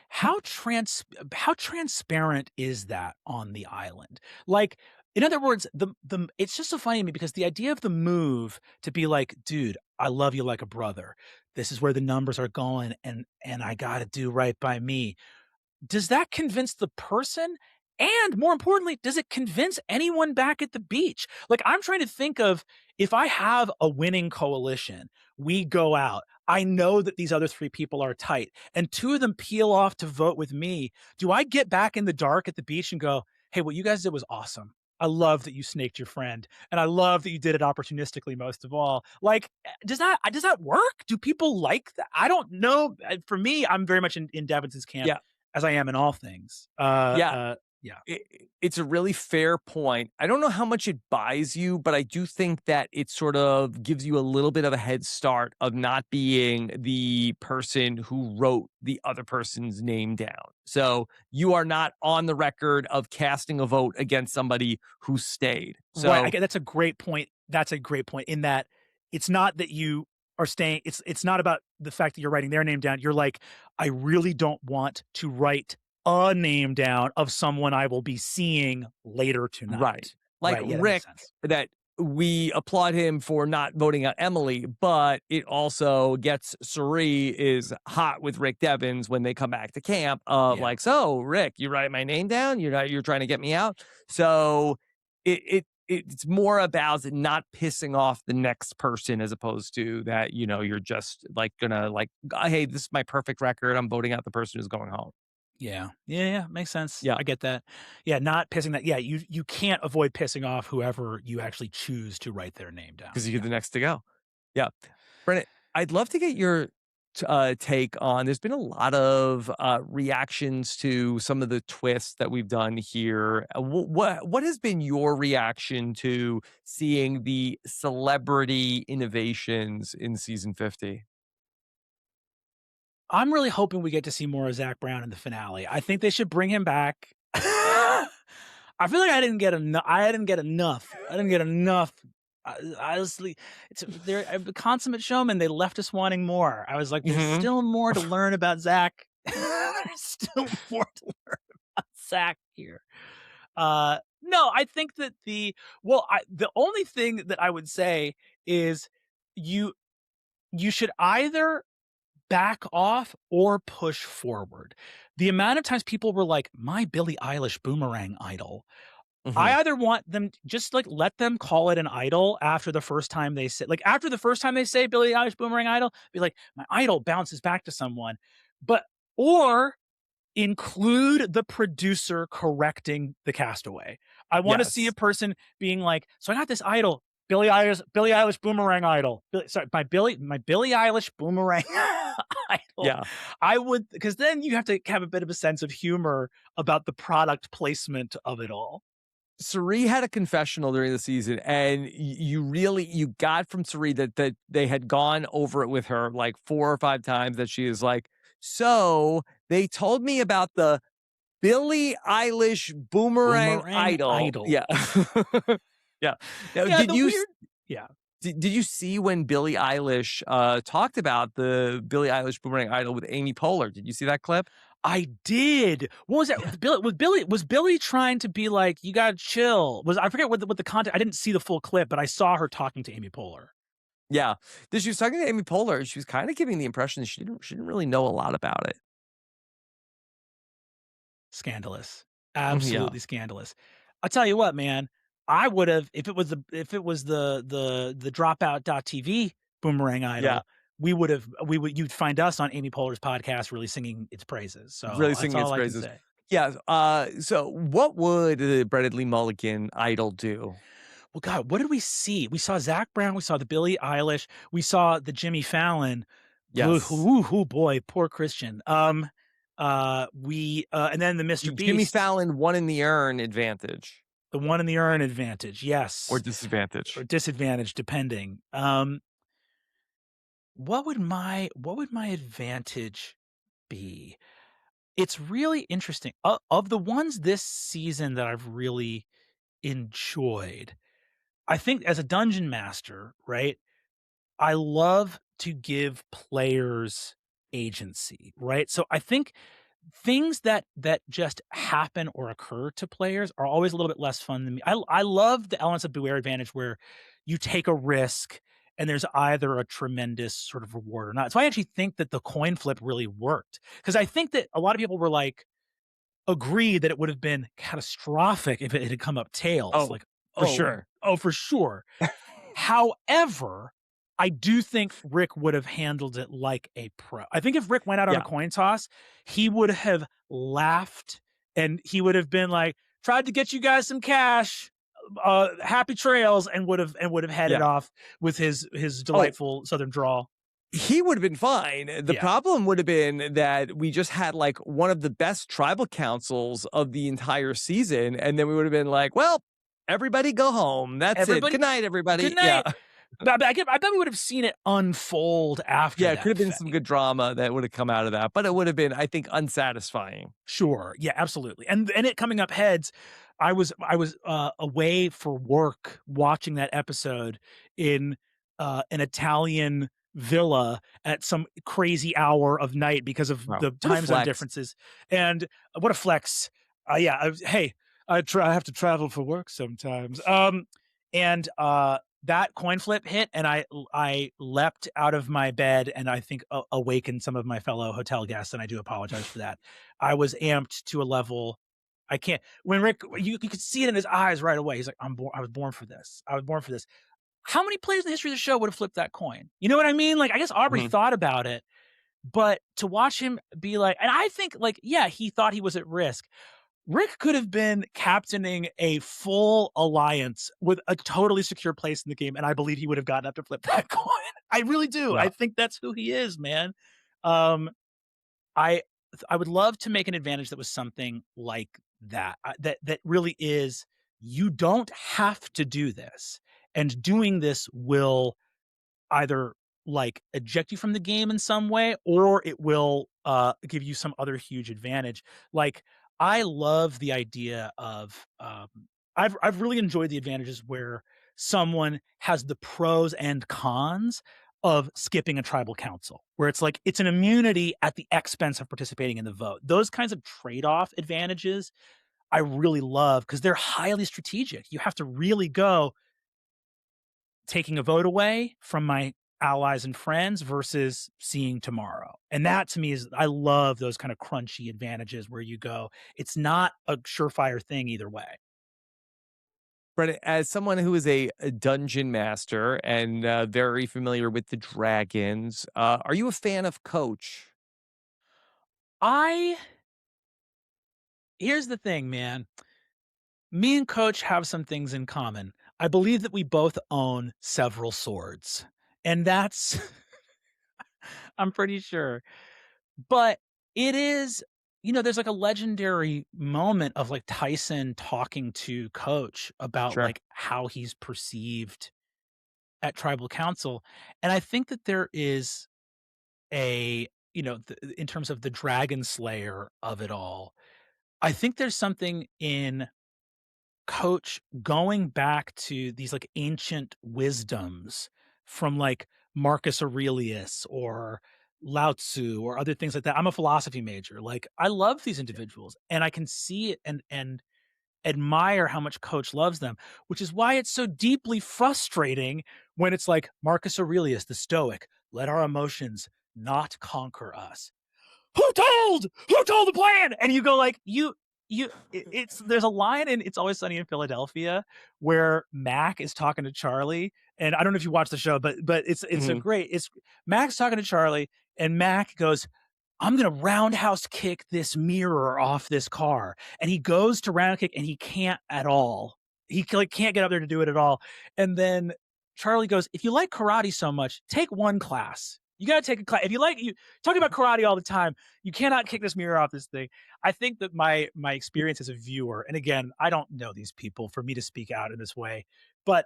how transparent is that on the island? Like, in other words, the it's just so funny to me because the idea of the move to be like, dude, I love you like a brother. This is where the numbers are going, and I got to do right by me. Does that convince the person? And more importantly, does it convince anyone back at the beach? Like, I'm trying to think of, if I have a winning coalition, we go out. I know that these other three people are tight, and two of them peel off to vote with me. Do I get back in the dark at the beach and go, hey, what you guys did was awesome. I love that you snaked your friend, and I love that you did it opportunistically most of all. Like, does that work? Do people like that? I don't know. For me, I'm very much in Devens's camp, Yeah. as I am in all things. Yeah. Yeah. It's a really fair point. I don't know how much it buys you, but I do think that it sort of gives you a little bit of a head start of not being the person who wrote the other person's name down. So you are not on the record of casting a vote against somebody who stayed. Right. So That's a great point. That's a great point in that it's not that you are staying. It's not about the fact that you're writing their name down. You're like, I really don't want to write a name down of someone I will be seeing later right. tonight. Like Right. Yeah, that Rick, makes sense. that we applaud him for not voting out Emily, but it also gets Cirie is hot with Rick Devens when they come back to camp of Yeah. like, so Rick, you write my name down? You're trying to get me out. So it's more about not pissing off the next person as opposed to that, you're just like gonna like, hey, this is my perfect record. I'm voting out the person who's going home. Yeah. Yeah, yeah, makes sense. Yeah. I get that. Yeah, not pissing that. Yeah, you can't avoid pissing off whoever you actually choose to write their name down. Because you're Yeah. the next to go. Yeah. Brennan, I'd love to get your take on there's been a lot of reactions to some of the twists that we've done here. What has been your reaction to seeing the celebrity innovations in season 50? I'm really hoping we get to see more of Zach Brown in the finale. I think they should bring him back. I feel like I didn't get enough. I didn't get enough. I didn't get enough. Honestly, they're a consummate showman. They left us wanting more. I was like, there's Mhm. still more to learn about Zach. There's still more to learn about Zach here. No, I think that the only thing that I would say is you you should either back off or push forward. The amount of times people were like, my Billie Eilish boomerang idol. I Mhm. either want them just like let them call it an idol after the first time they say, like, after the first time they say Billie Eilish boomerang idol, be like, my idol bounces back to someone. But or include the producer correcting the castaway. I want to see a Yes. person being like, so I got this idol, Billie Eilish boomerang idol. Sorry, my Billie Eilish boomerang idol. Yeah. I would, because then you have to have a bit of a sense of humor about the product placement of it all. Cirie had a confessional during the season, and you got from Cirie that they had gone over it with her like 4 or 5 times, that she is like, "So, they told me about the Billie Eilish boomerang Boomerang idol." idol. Yeah. Yeah. Now, Yeah, the weird. Yeah. did you see when Billie Eilish, talked about the Billie Eilish boomerang idol with Amy Poehler? Did you see that clip? I did. What was that? Was Billy trying to be like, "You gotta chill"? I forget what the content. I didn't see the full clip, but I saw her talking to Amy Poehler. Yeah. This She was talking to Amy Poehler, she was kinda giving the impression that she didn't really know a lot about it. Scandalous. Yeah. Absolutely scandalous. I'll tell you what, man, I would've if it was the dropout.tv boomerang Yeah. idol, we would you'd find us on Amy Poehler's podcast really singing its praises, so Really that's singing its all I can praises. say. Yeah, so what would the Brennan Lee Mulligan idol do? Well, God, what did we see? We saw Zach Brown, we saw the Billie Eilish, we saw the Jimmy Fallon. Yes. Ooh, boy, poor Christian. And then the Mr. Jimmy Beast, Fallon won in the urn advantage the one in the urn advantage, or yes, or disadvantage. disadvantage depending. What would my advantage be? It's really interesting. Of the ones this season that I've really enjoyed, I think as a dungeon master, right? I love to give players agency, right? So I think things that just happen or occur to players are always a little bit less fun than me. I love the elements of Beware Advantage where you take a risk and there's either a tremendous sort of reward or not. So I actually think that the coin flip really worked because I think that a lot of people were like, agreed that it would have been catastrophic if it had come up tails. Oh, Like, for oh, sure. oh, for sure. However, I do think Rick would have handled it like a pro. I think if Rick went out on a Yeah. coin toss, he would have laughed and he would have been like, tried to get you guys some cash. Happy trails, and would have headed Yeah. off with his Oh, delightful southern drawl. he would have been fine. The Yeah. problem would have been that we just had, like, one of the best tribal councils of the entire season, and then we would have been like, "Well, everybody go home. That's it. Everybody, Good night, everybody." good Yeah. night. But I bet we would have seen it unfold after Yeah, it could that have been some fight. good drama that would have come out of that, but it would have been, I think, unsatisfying. Sure. Yeah, absolutely. And it coming up heads, I was away for work watching that episode in an Italian villa at some crazy hour of night because of Wow. the What a time zone flex. differences. And what a flex. Yeah, hey, I have to travel for work sometimes. And that coin flip hit and I leapt out of my bed and I think awakened some of my fellow hotel guests and I do apologize for that. I was amped to a level I can't. When Rick, you could see it in his eyes right away. He's like, "I'm born. I was born for this. I was born for this." How many players in the history of the show would have flipped that coin? You know what I mean? Like, I guess Aubrey Mhm. thought about it, but to watch him be like, and I think, like, yeah, he thought he was at risk. Rick could have been captaining a full alliance with a totally secure place in the game, and I believe he would have gotten up to flip that coin. I really do. I Yeah. think that's who he is, man. Um, I I would love to make an advantage that was something like that. That really is you don't have to do this, and doing this will either like eject you from the game in some way or it will give you some other huge advantage. Like I love the idea of I've really enjoyed the advantages where someone has the pros and cons of skipping a tribal council where it's like it's an immunity at the expense of participating in the vote. Those kinds of trade-off advantages I really love because they're highly strategic. You have to really go taking a vote away from my allies and friends versus seeing tomorrow. And that to me is I love those kind of crunchy advantages where you go, it's not a surefire thing either way. But as someone who is a dungeon master and, very familiar with the dragons, are you a fan of Coach? I Here's the thing, man. Me and Coach have some things in common. I believe that we both own several swords. And that's I'm pretty sure. But it is, there's like a legendary moment of like Tyson talking to Coach about Sure. like how he's perceived at tribal council. And I think that there is in terms of the dragon slayer of it all, I think there's something in Coach going back to these like ancient wisdoms from like Marcus Aurelius or Lao Tzu or other things like that. I'm a philosophy major. Like I love these individuals and I can see it and admire how much Coach loves them, which is why it's so deeply frustrating when it's like Marcus Aurelius, the Stoic, let our emotions not conquer us. Who told the plan? And you go like, it's there's a line in It's Always Sunny in Philadelphia where Mac is talking to Charlie, and I don't know if you watch the show, but Mhm. it's Mac's talking to Charlie, and Mac goes, I'm gonna roundhouse kick this mirror off this car. And he goes to round kick and he can't at all. He like can't get up there to do it at all. And then Charlie goes, if you like karate so much, take one class. You gotta take a class. If you like you talking about karate all the time, you cannot kick this mirror off this thing. I think that my experience as a viewer, and again, I don't know these people for me to speak out in this way, but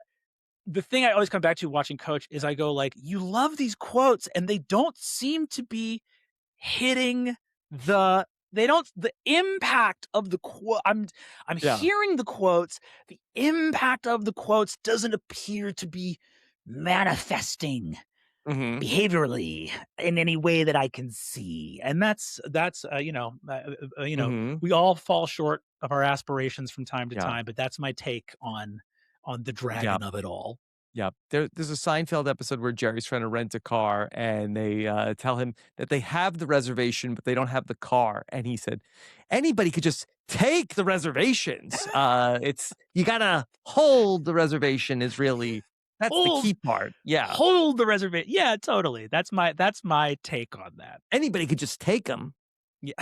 the thing I always come back to watching Coach is I go like, you love these quotes and they don't seem to be hitting the impact of the quote. I'm Yeah. hearing the quotes. The impact of the quotes doesn't appear to be manifesting Mhm. behaviorally in any way that I can see. And that's Mhm. we all fall short of our aspirations from time to Yeah. time, but that's my take on the Yeah. dragon of it all. Yeah. There's a Seinfeld episode where Jerry's trying to rent a car and they tell him that they have the reservation, but they don't have the car. And he said, anybody could just take the reservations. It's you gotta hold the reservation is really that's the Hold key part. Yeah. hold the reservation. Yeah, totally. That's my take on that. Anybody could just take them. Yeah.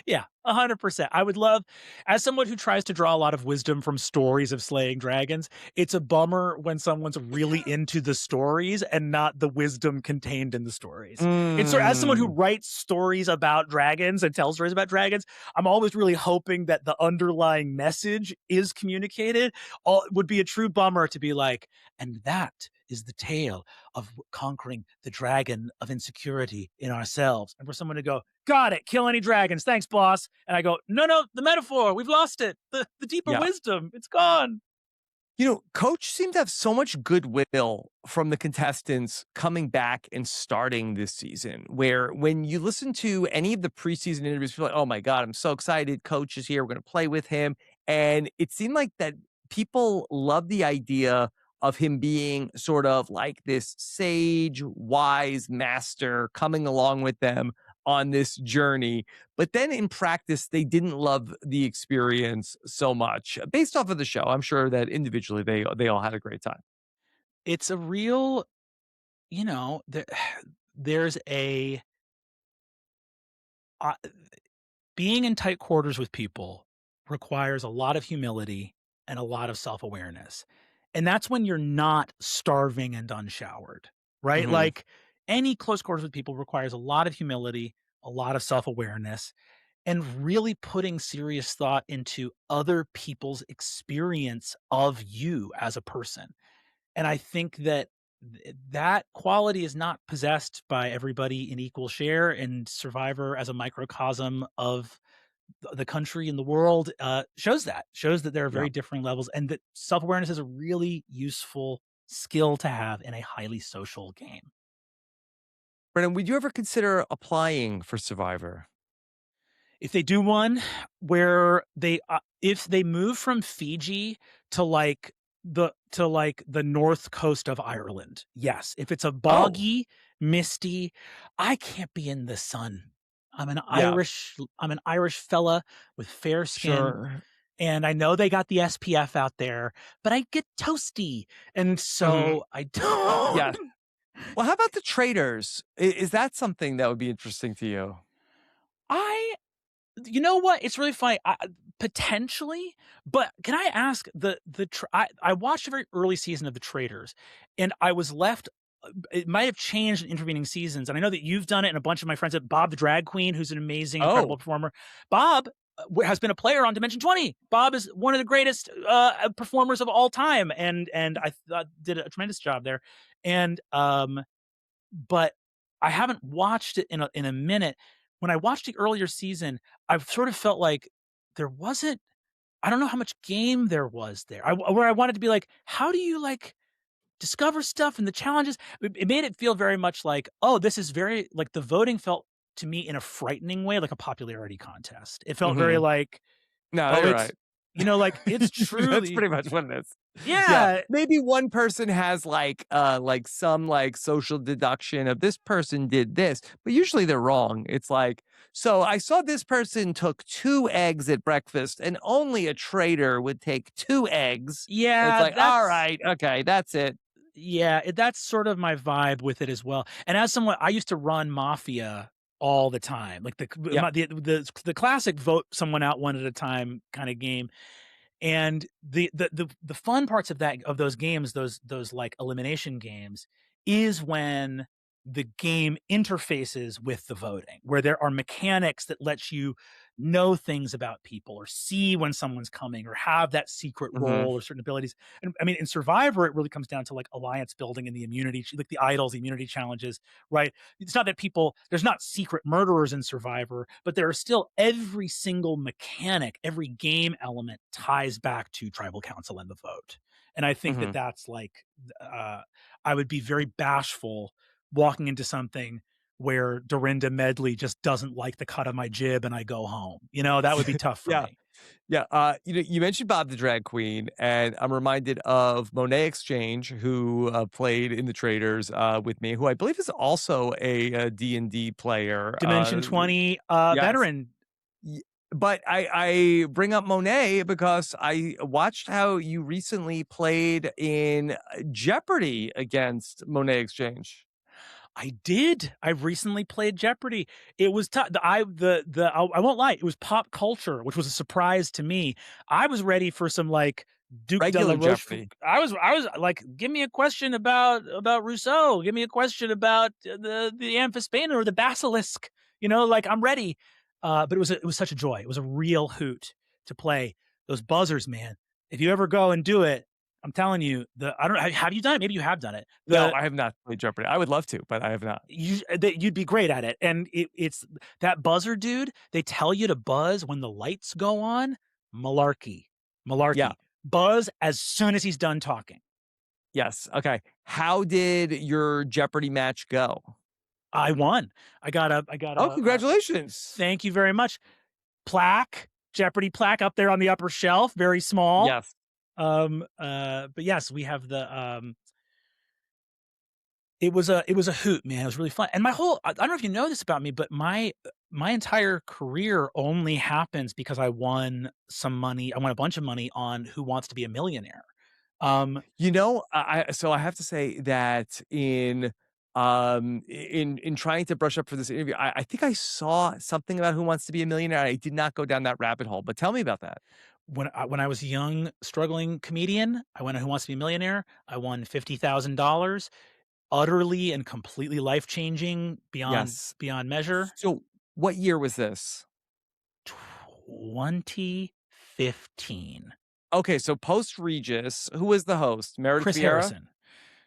Yeah, 100%. I would love, as someone who tries to draw a lot of wisdom from stories of slaying dragons, it's a bummer when someone's really into the stories and not the wisdom contained in the stories. It's sort as someone who Mm. writes stories about dragons and tells stories about dragons, I'm always really hoping that the underlying message is communicated. All it would be a true bummer to be like, and that is the tale of conquering the dragon of insecurity in ourselves. And for someone to go, got it, kill any dragons, thanks, boss. And I go, no, the metaphor, we've lost it. The deeper Yeah. wisdom, it's gone. Coach seemed to have so much goodwill from the contestants coming back and starting this season, where when you listen to any of the preseason interviews, people are like, oh my God, I'm so excited. Coach is here. We're going to play with him. And it seemed like that people love the idea of him being sort of like this sage, wise master coming along with them on this journey. But then in practice, they didn't love the experience so much. Based off of the show, I'm sure that individually they all had a great time. It's a real, there's a uh, being in tight quarters with people requires a lot of humility and a lot of self-awareness. And that's when you're not starving and unshowered, right? Mhm. Like any close quarters with people requires a lot of humility, a lot of self-awareness, and really putting serious thought into other people's experience of you as a person. And I think that that quality is not possessed by everybody in equal share, and Survivor as a microcosm of the country and the world shows that there are Yeah. very different levels, and that self-awareness is a really useful skill to have in a highly social game. Brennan, would you ever consider applying for Survivor? If they do one where if they move from Fiji to the north coast of Ireland, yes. If it's a Oh, boggy, misty, I can't be in the sun. yeah, I'm an Irish fella with fair skin, sure. and I know they got the SPF out there, but I get toasty, and Mhm. so I don't. Yeah. Well, how about the traders? Is that something that would be interesting to you? I You know what? It's really funny. Potentially, but can I ask I watched a very early season of The Traitors, and I was left. It might have changed in intervening seasons, and I know that you've done it, and a bunch of my friends have. Bob the drag queen, who's an amazing, incredible Oh, performer. Bob has been a player on Dimension 20. Bob is one of the greatest performers of all time, and I thought did a tremendous job there. And but I haven't watched it in a minute. When I watched the earlier season, I've sort of felt like there wasn't I don't know how much game there was there. Where I wanted to be like, how do you like discover stuff and the challenges? It made it feel very much like, oh, this is very like the voting felt to me in a frightening way like a popularity contest. It felt very Mhm. like, No, oh, you're it's right. like it's That's truly pretty much what it is. Yeah, yeah, maybe one person has like some like social deduction of this person did this, but usually they're wrong. It's like, so I saw this person took 2 eggs at breakfast and only a traitor would take 2 eggs. And it's yeah, like, all that's right, okay, that's it. yeah, that's sort of my vibe with it as well. And as someone, I used to run Mafia all the time, like Yep. the classic vote someone out one at a time kind of game. And the fun parts of those games, those like elimination games, is when the game interfaces with the voting, where there are mechanics that lets you know things about people or see when someone's coming or have that secret Mhm. role or certain abilities. And I mean, in Survivor, it really comes down to like alliance building and the immunity, like the idols, the immunity challenges, right? It's not that there's not secret murderers in Survivor, but there are still every single mechanic, every game element ties back to tribal council and the vote. And I think that Mhm. that's like, uh, I would be very bashful walking into something where Dorinda Medley just doesn't like the cut of my jib and I go home. That would be tough for Yeah. me. Yeah, you mentioned Bob the Drag Queen, and I'm reminded of Monet Exchange, who played in the Traders with me, who I believe is also a D&D player. Dimension 20 Yes, veteran. y- but I bring up Monet because I watched how you recently played in Jeopardy against Monet Exchange. I did. I recently played Jeopardy. It was tough. I won't lie. It was pop culture, which was a surprise to me. I was ready for some like Duke de la Regular Rochefoucauld. Jeopardy. I was like, give me a question about Rousseau. Give me a question about the amphisbaena or the basilisk. Like I'm ready. But it was such a joy. It was a real hoot to play those buzzers, man. If you ever go and do it, I'm telling you, I don't know. Have you done it? Maybe you have done it. No, I have not played Jeopardy. I would love to, but I have not. You'd be great at it. And it's that buzzer, dude. They tell you to buzz when the lights go on. Malarkey, Yeah. malarkey. Buzz as soon as he's done talking. Yes. Okay. How did your Jeopardy match go? I won. I got Oh, a congratulations. thank you very much plaque, Jeopardy plaque up there on the upper shelf, very small. Yes. But yes, we have it was a hoot, man. It was really fun. And I don't know if you know this about me, but my entire career only happens because I won some money. I won a bunch of money on Who Wants to Be a Millionaire. Um, So I have to say that in trying to brush up for this interview, I think I saw something about Who Wants to Be a Millionaire. I did not go down that rabbit hole, but tell me about that. when I was a young, struggling comedian, I went on Who Wants to Be a Millionaire. I won $50,000, utterly and completely life changing beyond Yes. beyond measure. So what year was this? 2015. Okay, so post Regis, who was the host? Meredith Chris Vieira? Harrison.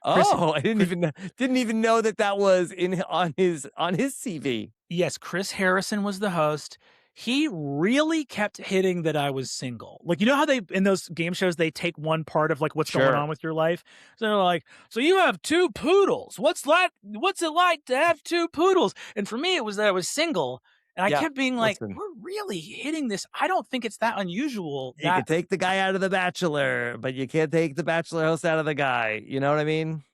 Chris Oh, I Chris didn't even know that that was in on his CV. Yes, Chris Harrison was the host. He really kept hitting that I was single. Like, you know how they in those game shows they take one part of like what's going Sure. on with your life? So they're like, "So you have 2 poodles. What's it like to have 2 poodles?" And for me it was that I was single, and I Yeah. kept being like, Listen. "We're really hitting this. I don't think it's that unusual You can that." take the guy out of The Bachelor, but you can't take the Bachelor host out of the guy. You know what I mean?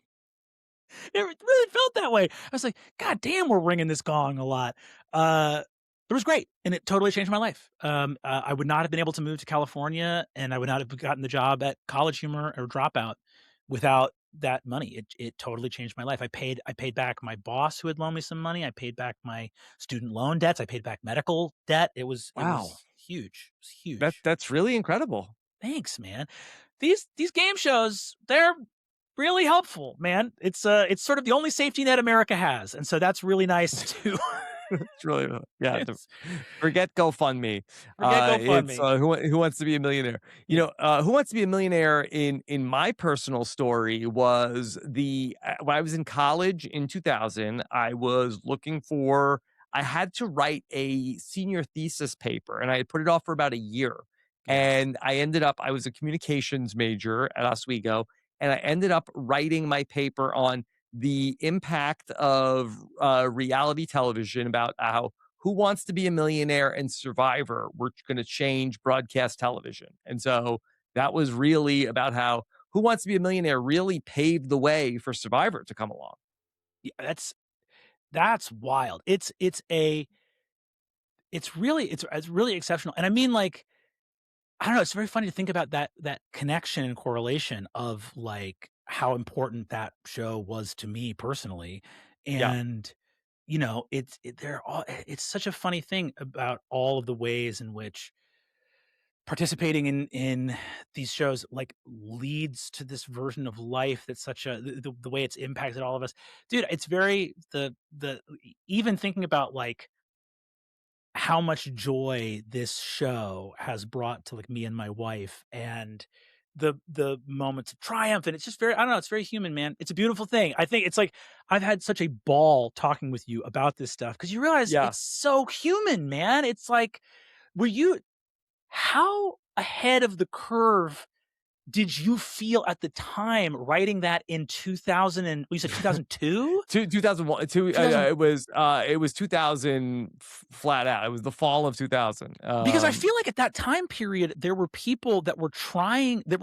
It really felt that way. I was like, "God damn, we're ringing this gong a lot." Uh, it was great, and it totally changed my life. I would not have been able to move to California, and I would not have gotten the job at College Humor or Dropout without that money. It totally changed my life. I paid back my boss who had loaned me some money. I paid back my student loan debts. I paid back medical debt. It Wow. was huge. It was huge. That's really incredible. Thanks, man. These game shows, they're really helpful, man. It's sort of the only safety net America has, and so that's really nice to It's really yeah, it's forget GoFundMe. forget It's, GoFundMe. Who Wants to Be a Millionaire? Yeah, Who Wants to Be a Millionaire in my personal story was when I was in college in 2000, I had to write a senior thesis paper, and I had put it off for about a year, yeah. and I was a communications major at Oswego, and I ended up writing my paper on the impact of reality television, about how Who Wants to Be a Millionaire and Survivor were going to change broadcast television. And so that was really about how Who Wants to Be a Millionaire really paved the way for Survivor to come along. Yeah, that's wild. It's really exceptional. And I mean, like, I don't know, it's very funny to think about that connection and correlation of, like, how important that show was to me personally. Yeah. And, it's such a funny thing about all of the ways in which participating in these shows, like, leads to this version of life that's such a the way it's impacted all of us. Dude, it's very the even thinking about, like, how much joy this show has brought to, like, me and my wife, and the moments of triumph, and it's just very, I don't know, it's very human, man. It's a beautiful thing. I think it's like, I've had such a ball talking with you about this stuff, because you realize Yeah. it's so human, man. It's like, were you how ahead of the curve did you feel at the time writing that in 2000, and you said 2002? 2001. 2000. It was 2000 flat out. It was the fall of 2000. Because I feel like at that time period, there were people that were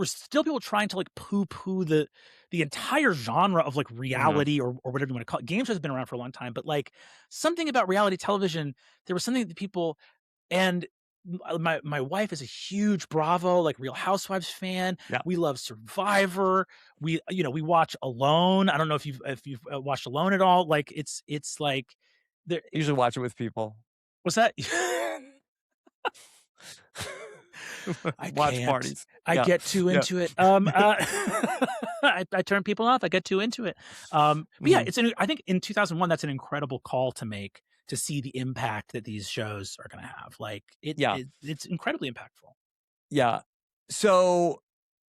still people trying to, like, poo-poo the entire genre of, like, Mhm. reality, or whatever you wanna call it. Game shows have been around for a long time, but, like, something about reality television, there was something that people, and my wife is a huge Bravo, like, Real Housewives fan. Yeah. We love Survivor. We watch Alone. I don't know if you've watched Alone at all. Like, it's like there. Usually watch it with people. What's that? I Watch can't. parties. I Yeah. get too Yeah. into it. I turn people off. I get too into it. But yeah, Mhm. I think in 2001, that's an incredible call to make, to see the impact that these shows are going to have. Like, Yeah. it's incredibly impactful. Yeah. So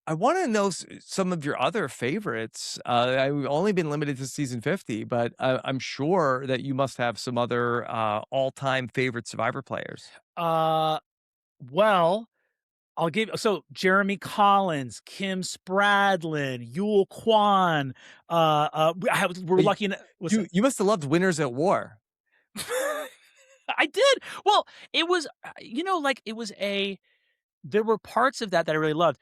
I want to know some of your other favorites. I've only been limited to season 50, but I'm sure that you must have some other all-time favorite Survivor players. Uh, well, I'll give so Jeremy Collins, Kim Spradlin, Yul Kwan. We're But lucky. What's that? you must have loved Winners at War. I did. Well, it was, like, there were parts of that I really loved.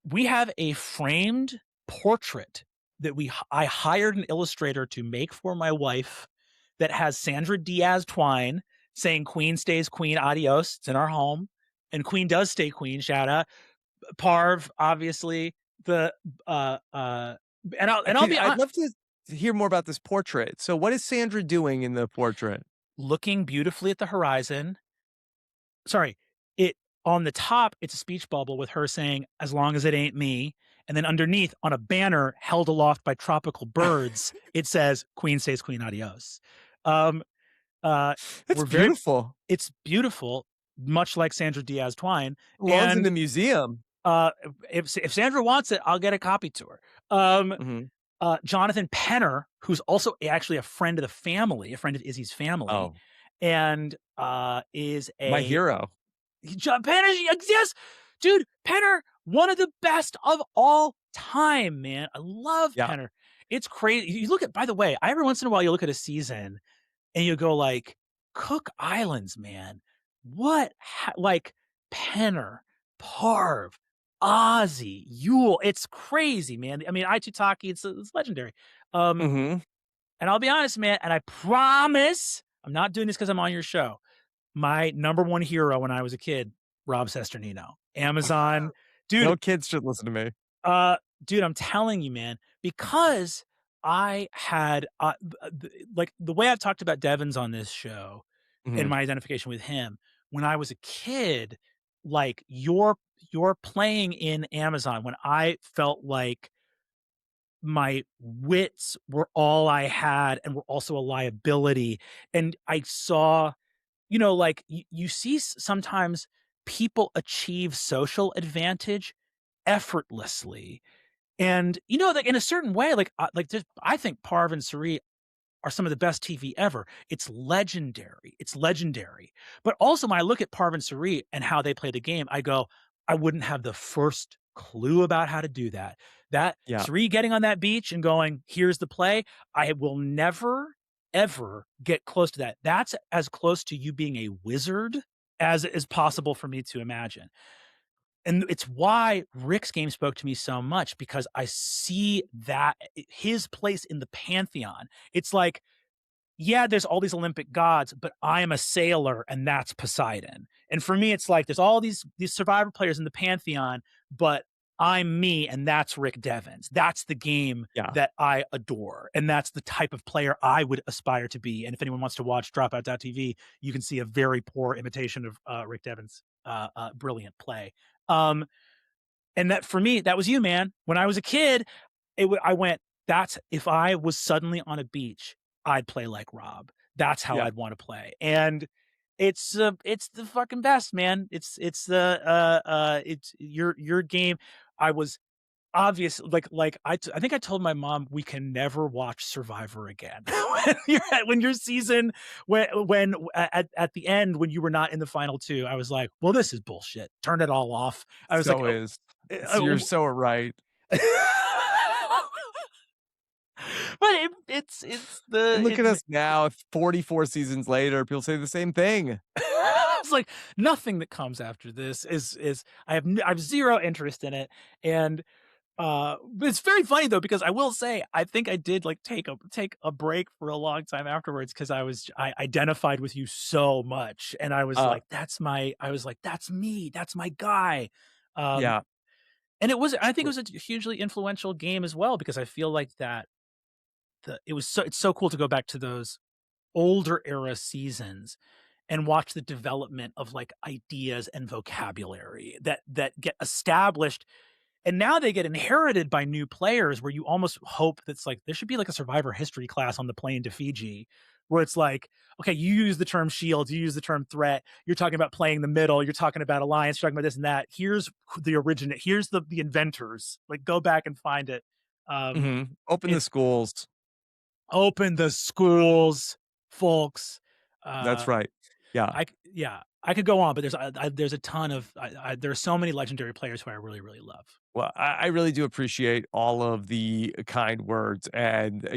We have a framed portrait that I hired an illustrator to make for my wife, that has Sandra Diaz Twine saying "Queen stays queen, adios." It's in our home, and Queen does stay queen. Shout out Parv, obviously. The I'll be I'd honest, love to hear more about this portrait. So what is Sandra doing in the portrait? looking beautifully at the horizon. Sorry, it on the top, it's a speech bubble with her saying, "As long as it ain't me." And then underneath, on a banner held aloft by tropical birds, it says, "Queen stays queen, adios." Um, That's we're very beautiful. It's beautiful, much like Sandra Diaz Twine. Belongs in And the museum. if Sandra wants it, I'll get a copy to her. Um, Mhm. Jonathan Penner, who's also actually a friend of the family, a friend of Izzy's family, Oh, and is my a hero. John Penner, yes, dude, Penner, one of the best of all time, man. I love Yeah. Penner. It's crazy. You look at, by the way, every once in a while you look at a season and you go, like, Cook Islands, man. Like, Penner, Parv, Ozzy, Yule. It's crazy, man. I mean, Aitutaki, it's legendary. Um, Mhm. and I'll be honest, man, and I promise I'm not doing this because I'm on your show. My number one hero when I was a kid, Rob Cesternino. Amazon. Dude, No kids should listen to me. uh, dude, I'm telling you, man, because I had, like, the way I've talked about Devens on this show and Mhm. my identification with him, when I was a kid, like, you're playing in Amazon when I felt like my wits were all I had and were also a liability. And I saw, like, you see sometimes people achieve social advantage effortlessly. And, like, in a certain way, like, just, I think Parv and Cirie are some of the best TV ever. It's legendary. It's legendary. But also, when I look at Parv and Cirie and how they play the game, I go, I wouldn't have the first clue about how to do that. That Yeah. Cirie getting on that beach and going, here's the play. I will never, ever get close to that. That's as close to you being a wizard as is possible for me to imagine. And it's why Rick's game spoke to me so much, because I see that his place in the pantheon. It's like, yeah, there's all these Olympic gods, but I am a sailor and that's Poseidon. And for me, it's like there's all these Survivor players in the pantheon, but I'm me and that's Rick Devens. That's the game Yeah. that I adore. And that's the type of player I would aspire to be. And if anyone wants to watch Dropout.tv, you can see a very poor imitation of Rick Devens' brilliant play. And that, for me, that was you, man. When I was a kid, I went, that's, if I was suddenly on a beach, I'd play like Rob. That's how Yeah. I'd want to play. And it's the fucking best, man. It's your game. I was obvious, I think I told my mom we can never watch Survivor again. when your season, when at the end, when you were not in the final two, I was like, well, this is bullshit. Turn it all off. I was So like, is. So you're so right. but it's And look the at us now, 44 seasons later, people say the same thing. it's like nothing that comes after this is I have zero interest in it. And it's very funny though, because I will say I think I did like take a break for a long time afterwards, because I identified with you so much, and I was like, that's me, that's my guy. Yeah. And I think it was a hugely influential game as well, because I feel like that it's so cool to go back to those older era seasons and watch the development of like ideas and vocabulary that get established, and now they get inherited by new players, where you almost hope that's like there should be like a Survivor history class on the plane to Fiji, where it's like, okay, you use the term shield, you use the term threat, you're talking about playing the middle, you're talking about alliance, you're talking about this and that. Here's here's the inventors. Like, go back and find it. Open the It's schools. open the schools, folks. That's Uh, right. Yeah. I could go on, but there's a ton of there are so many legendary players who I really, really love. Well, I really do appreciate all of the kind words, and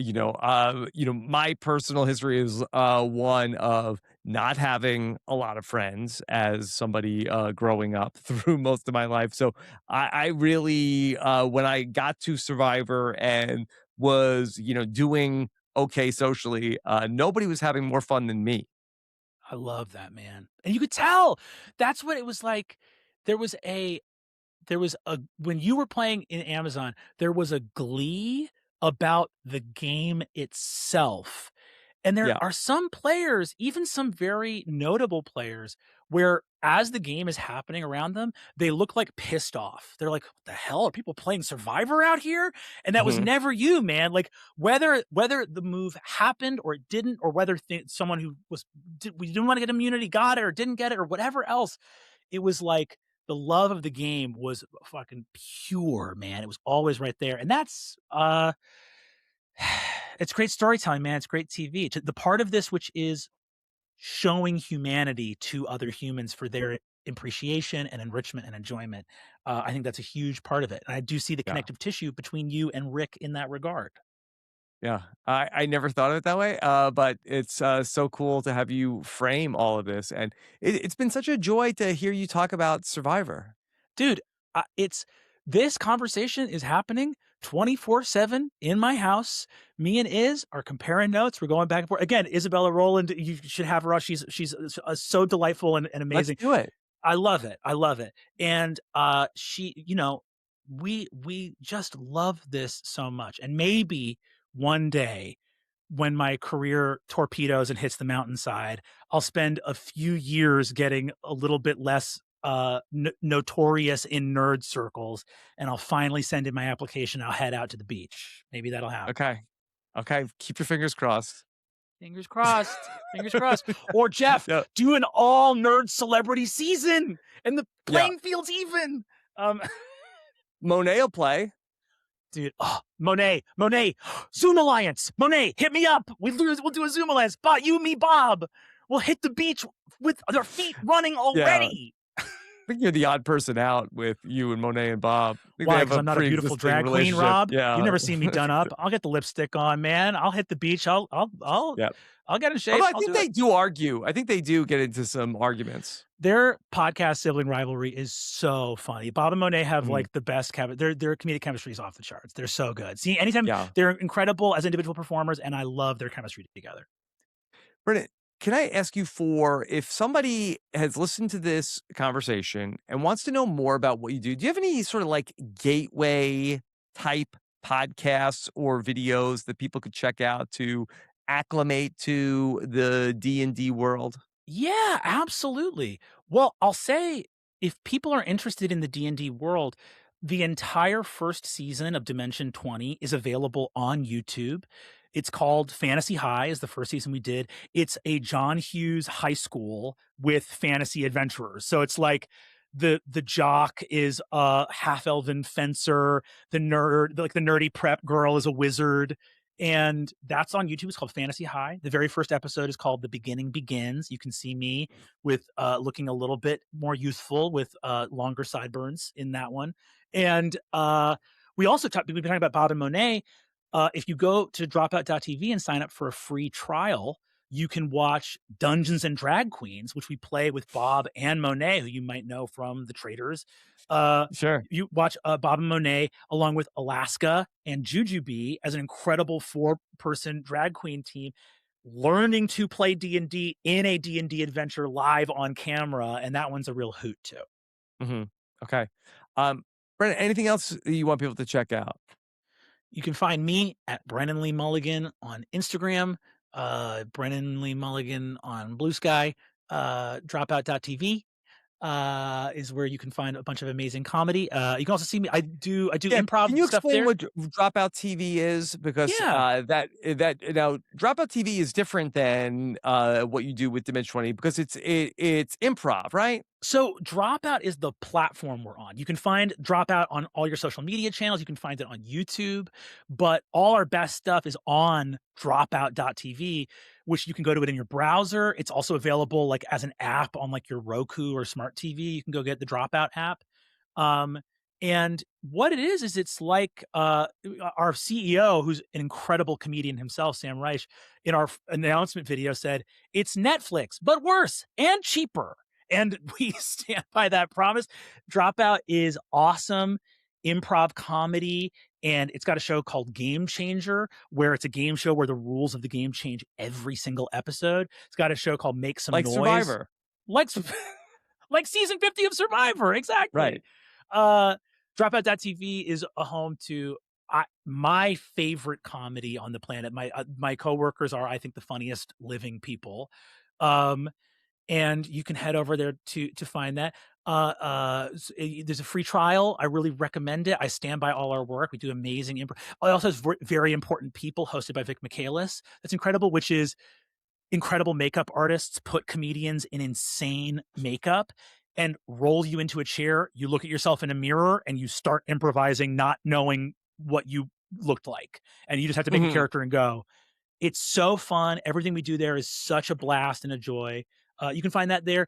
my personal history is one of not having a lot of friends as somebody growing up through most of my life. So I really, when I got to Survivor and was doing okay socially, nobody was having more fun than me. I love that, man. And you could tell that's what it was like. There was a when you were playing in Amazon, there was a glee about the game itself. And there Yeah. are some players, even some very notable players, where as the game is happening around them, they look like pissed off. They're like, "What the hell are people playing Survivor out here?" And that was Mhm. never you, man. Like, whether the move happened or it didn't, or whether someone who we didn't want to get immunity got it or didn't get it or whatever else, it was like the love of the game was fucking pure, man. It was always right there, and that's it's great storytelling, man. It's great TV. The part of this which is showing humanity to other humans for their appreciation and enrichment and enjoyment. I think that's a huge part of it. And I do see the Yeah. connective tissue between you and Rick in that regard. Yeah, I never thought of it that way, but it's so cool to have you frame all of this, and it's been such a joy to hear you talk about Survivor. Dude, it's this conversation is happening 24/7 in my house. Me and Iz are comparing notes. We're going back and forth. Again, Isabella Rowland, you should have her on. She's so delightful and Let's amazing. do it. I love it. I love it. And she, we just love this so much. And maybe one day when my career torpedoes and hits the mountainside, I'll spend a few years getting a little bit less notorious in nerd circles, and I'll finally send in my application. I'll head out to the beach. Maybe that'll happen. Okay. Okay, keep your fingers crossed. Fingers crossed. Fingers crossed. Or Jeff, Yeah, do an all nerd celebrity season and the yeah. playing field's even. Um, Monet'll play. dude, Monet, Zoom Alliance, Monet, hit me up. We'll do a Zoom Alliance. You, me, Bob. We'll hit the beach with our feet running Yeah. already. think you're the odd person out with you and Monet and Bob. I think they Why? have Because a I'm not a beautiful pre-existing drag queen, relationship. Rob? You've Yeah. never seen me done up. I'll get the lipstick on, man. I'll hit the beach. Yeah. I'll get in shape. Although I I'll think do it. they do argue. I think they do get into some arguments. Their podcast sibling rivalry is so funny. Bob and Monet have Mhm. like the best their comedic chemistry is off the charts. They're so good. See, anytime Yeah. they're incredible as individual performers, and I love their chemistry together. Brennan, can I ask you for if somebody has listened to this conversation and wants to know more about what you do you have any sort of like gateway type podcasts or videos that people could check out to acclimate to the D&D world? Yeah, absolutely. Well, I'll say if people are interested in the D&D world, the entire first season of Dimension 20 is available on YouTube. It's called Fantasy High is the first season we did. It's a John Hughes high school with fantasy adventurers. So it's like the jock is a half-elven fencer, the nerd, like the nerdy prep girl is a wizard, and that's on YouTube. It's called Fantasy High. The very first episode is called The Beginning Begins. You can see me with looking a little bit more youthful with longer sideburns in that one. And we also we've been talking about Bob and Monet. If you go to dropout.tv and sign up for a free trial, you can watch Dungeons and Drag Queens, which we play with Bob and Monet, who you might know from The Traders. Sure. You watch Bob and Monet along with Alaska and Jujubee as an incredible 4-person drag queen team learning to play D&D in a D&D adventure live on camera, and that one's a real hoot too. Hmm. Okay. Brennan, anything else you want people to check out? You can find me at Brennan Lee Mulligan on Instagram, Brennan Lee Mulligan on Blue Sky, dropout.tv is where you can find a bunch of amazing comedy. You can also see me. I do Yeah, can improv you stuff explain there. what Dropout TV is? Because, Yeah. that Dropout TV is different than, what you do with Dimension 20 because it's improv, right? So Dropout is the platform we're on. You can find Dropout on all your social media channels. You can find it on YouTube, but all our best stuff is on dropout.tv, which you can go to it in your browser. It's also available like as an app on like your Roku or smart TV. You can go get the Dropout app. Um, and what it is it's like our CEO, who's an incredible comedian himself, Sam Reich, in our announcement video said, it's Netflix, but worse and cheaper. And we stand by that promise. Dropout is awesome improv comedy, and it's got a show called Game Changer, where it's a game show where the rules of the game change every single episode. It's got a show called Make Some Like Noise, Survivor. like like season 50 of Survivor, exactly. Right. Uh, Dropout.tv is a home to my favorite comedy on the planet. My coworkers are, I think, the funniest living people. Um, and you can head over there to find that. There's a free trial. I really recommend it. I stand by all our work. We do amazing improv. It also has very important people hosted by Vic Michaelis. That's incredible, which is incredible makeup artists put comedians in insane makeup and roll you into a chair. You look at yourself in a mirror and you start improvising, not knowing what you looked like. And you just have to make a Mhm. character and go. It's so fun. Everything we do there is such a blast and a joy. You can find that there.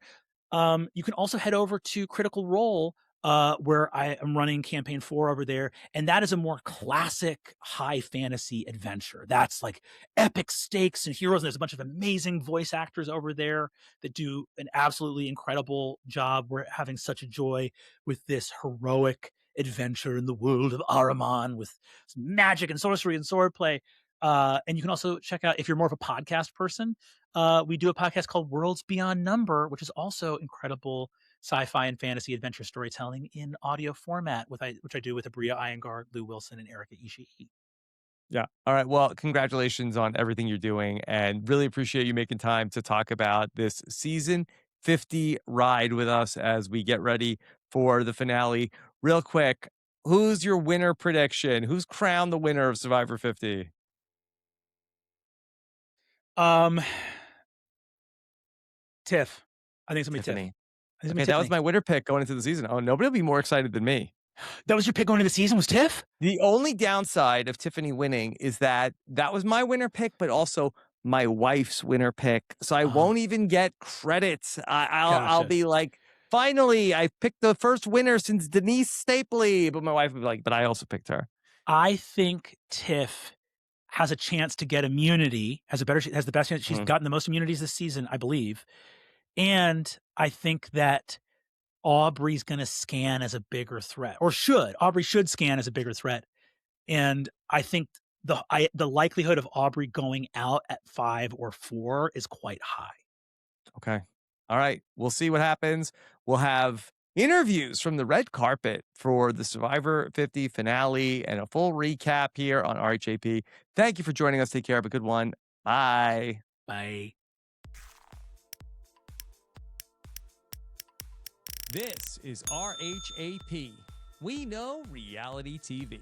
You can also head over to Critical Role, where I am running campaign 4 over there, and that is a more classic high fantasy adventure. That's like epic stakes and heroes, and there's a bunch of amazing voice actors over there that do an absolutely incredible job. We're having such a joy with this heroic adventure in the world of Ahriman with some magic and sorcery and swordplay. And you can also check out, if you're more of a podcast person, we do a podcast called Worlds Beyond Number, which is also incredible sci-fi and fantasy adventure storytelling in audio format, which I do with Abria Iyengar, Lou Wilson, and Erica Ishii. Yeah. All right. Well, congratulations on everything you're doing and really appreciate you making time to talk about this season 50 ride with us as we get ready for the finale. Real quick, who's your winner prediction? Who's crowned the winner of Survivor 50? Um, Tiff. I think it's gonna be Tiff. Tiffany. I think it's gonna be Okay, that was Tiffany. my winner pick going into the season. Oh, nobody will be more excited than me. That was your pick going into the season, was Tiff? The only downside of Tiffany winning is that that was my winner pick, but also my wife's winner pick. So I Oh, won't even get credits. I'll gotcha. be like finally, I picked the first winner since Denise Stapley. But my wife would be like, but I also picked her. I think Tiff has a chance to get immunity, has the best chance. She's gotten the most immunities this season, I believe. And I think that Aubrey's going to scan as a bigger threat, or should. Aubrey should scan as a bigger threat. And I think the likelihood of Aubrey going out at 5 or 4 is quite high. Okay. All right. We'll see what happens. We'll have interviews from the red carpet for the Survivor 50 finale and a full recap here on RHAP. Thank you for joining us. Take care. Have a good one. Bye. Bye. This is RHAP. We know reality TV.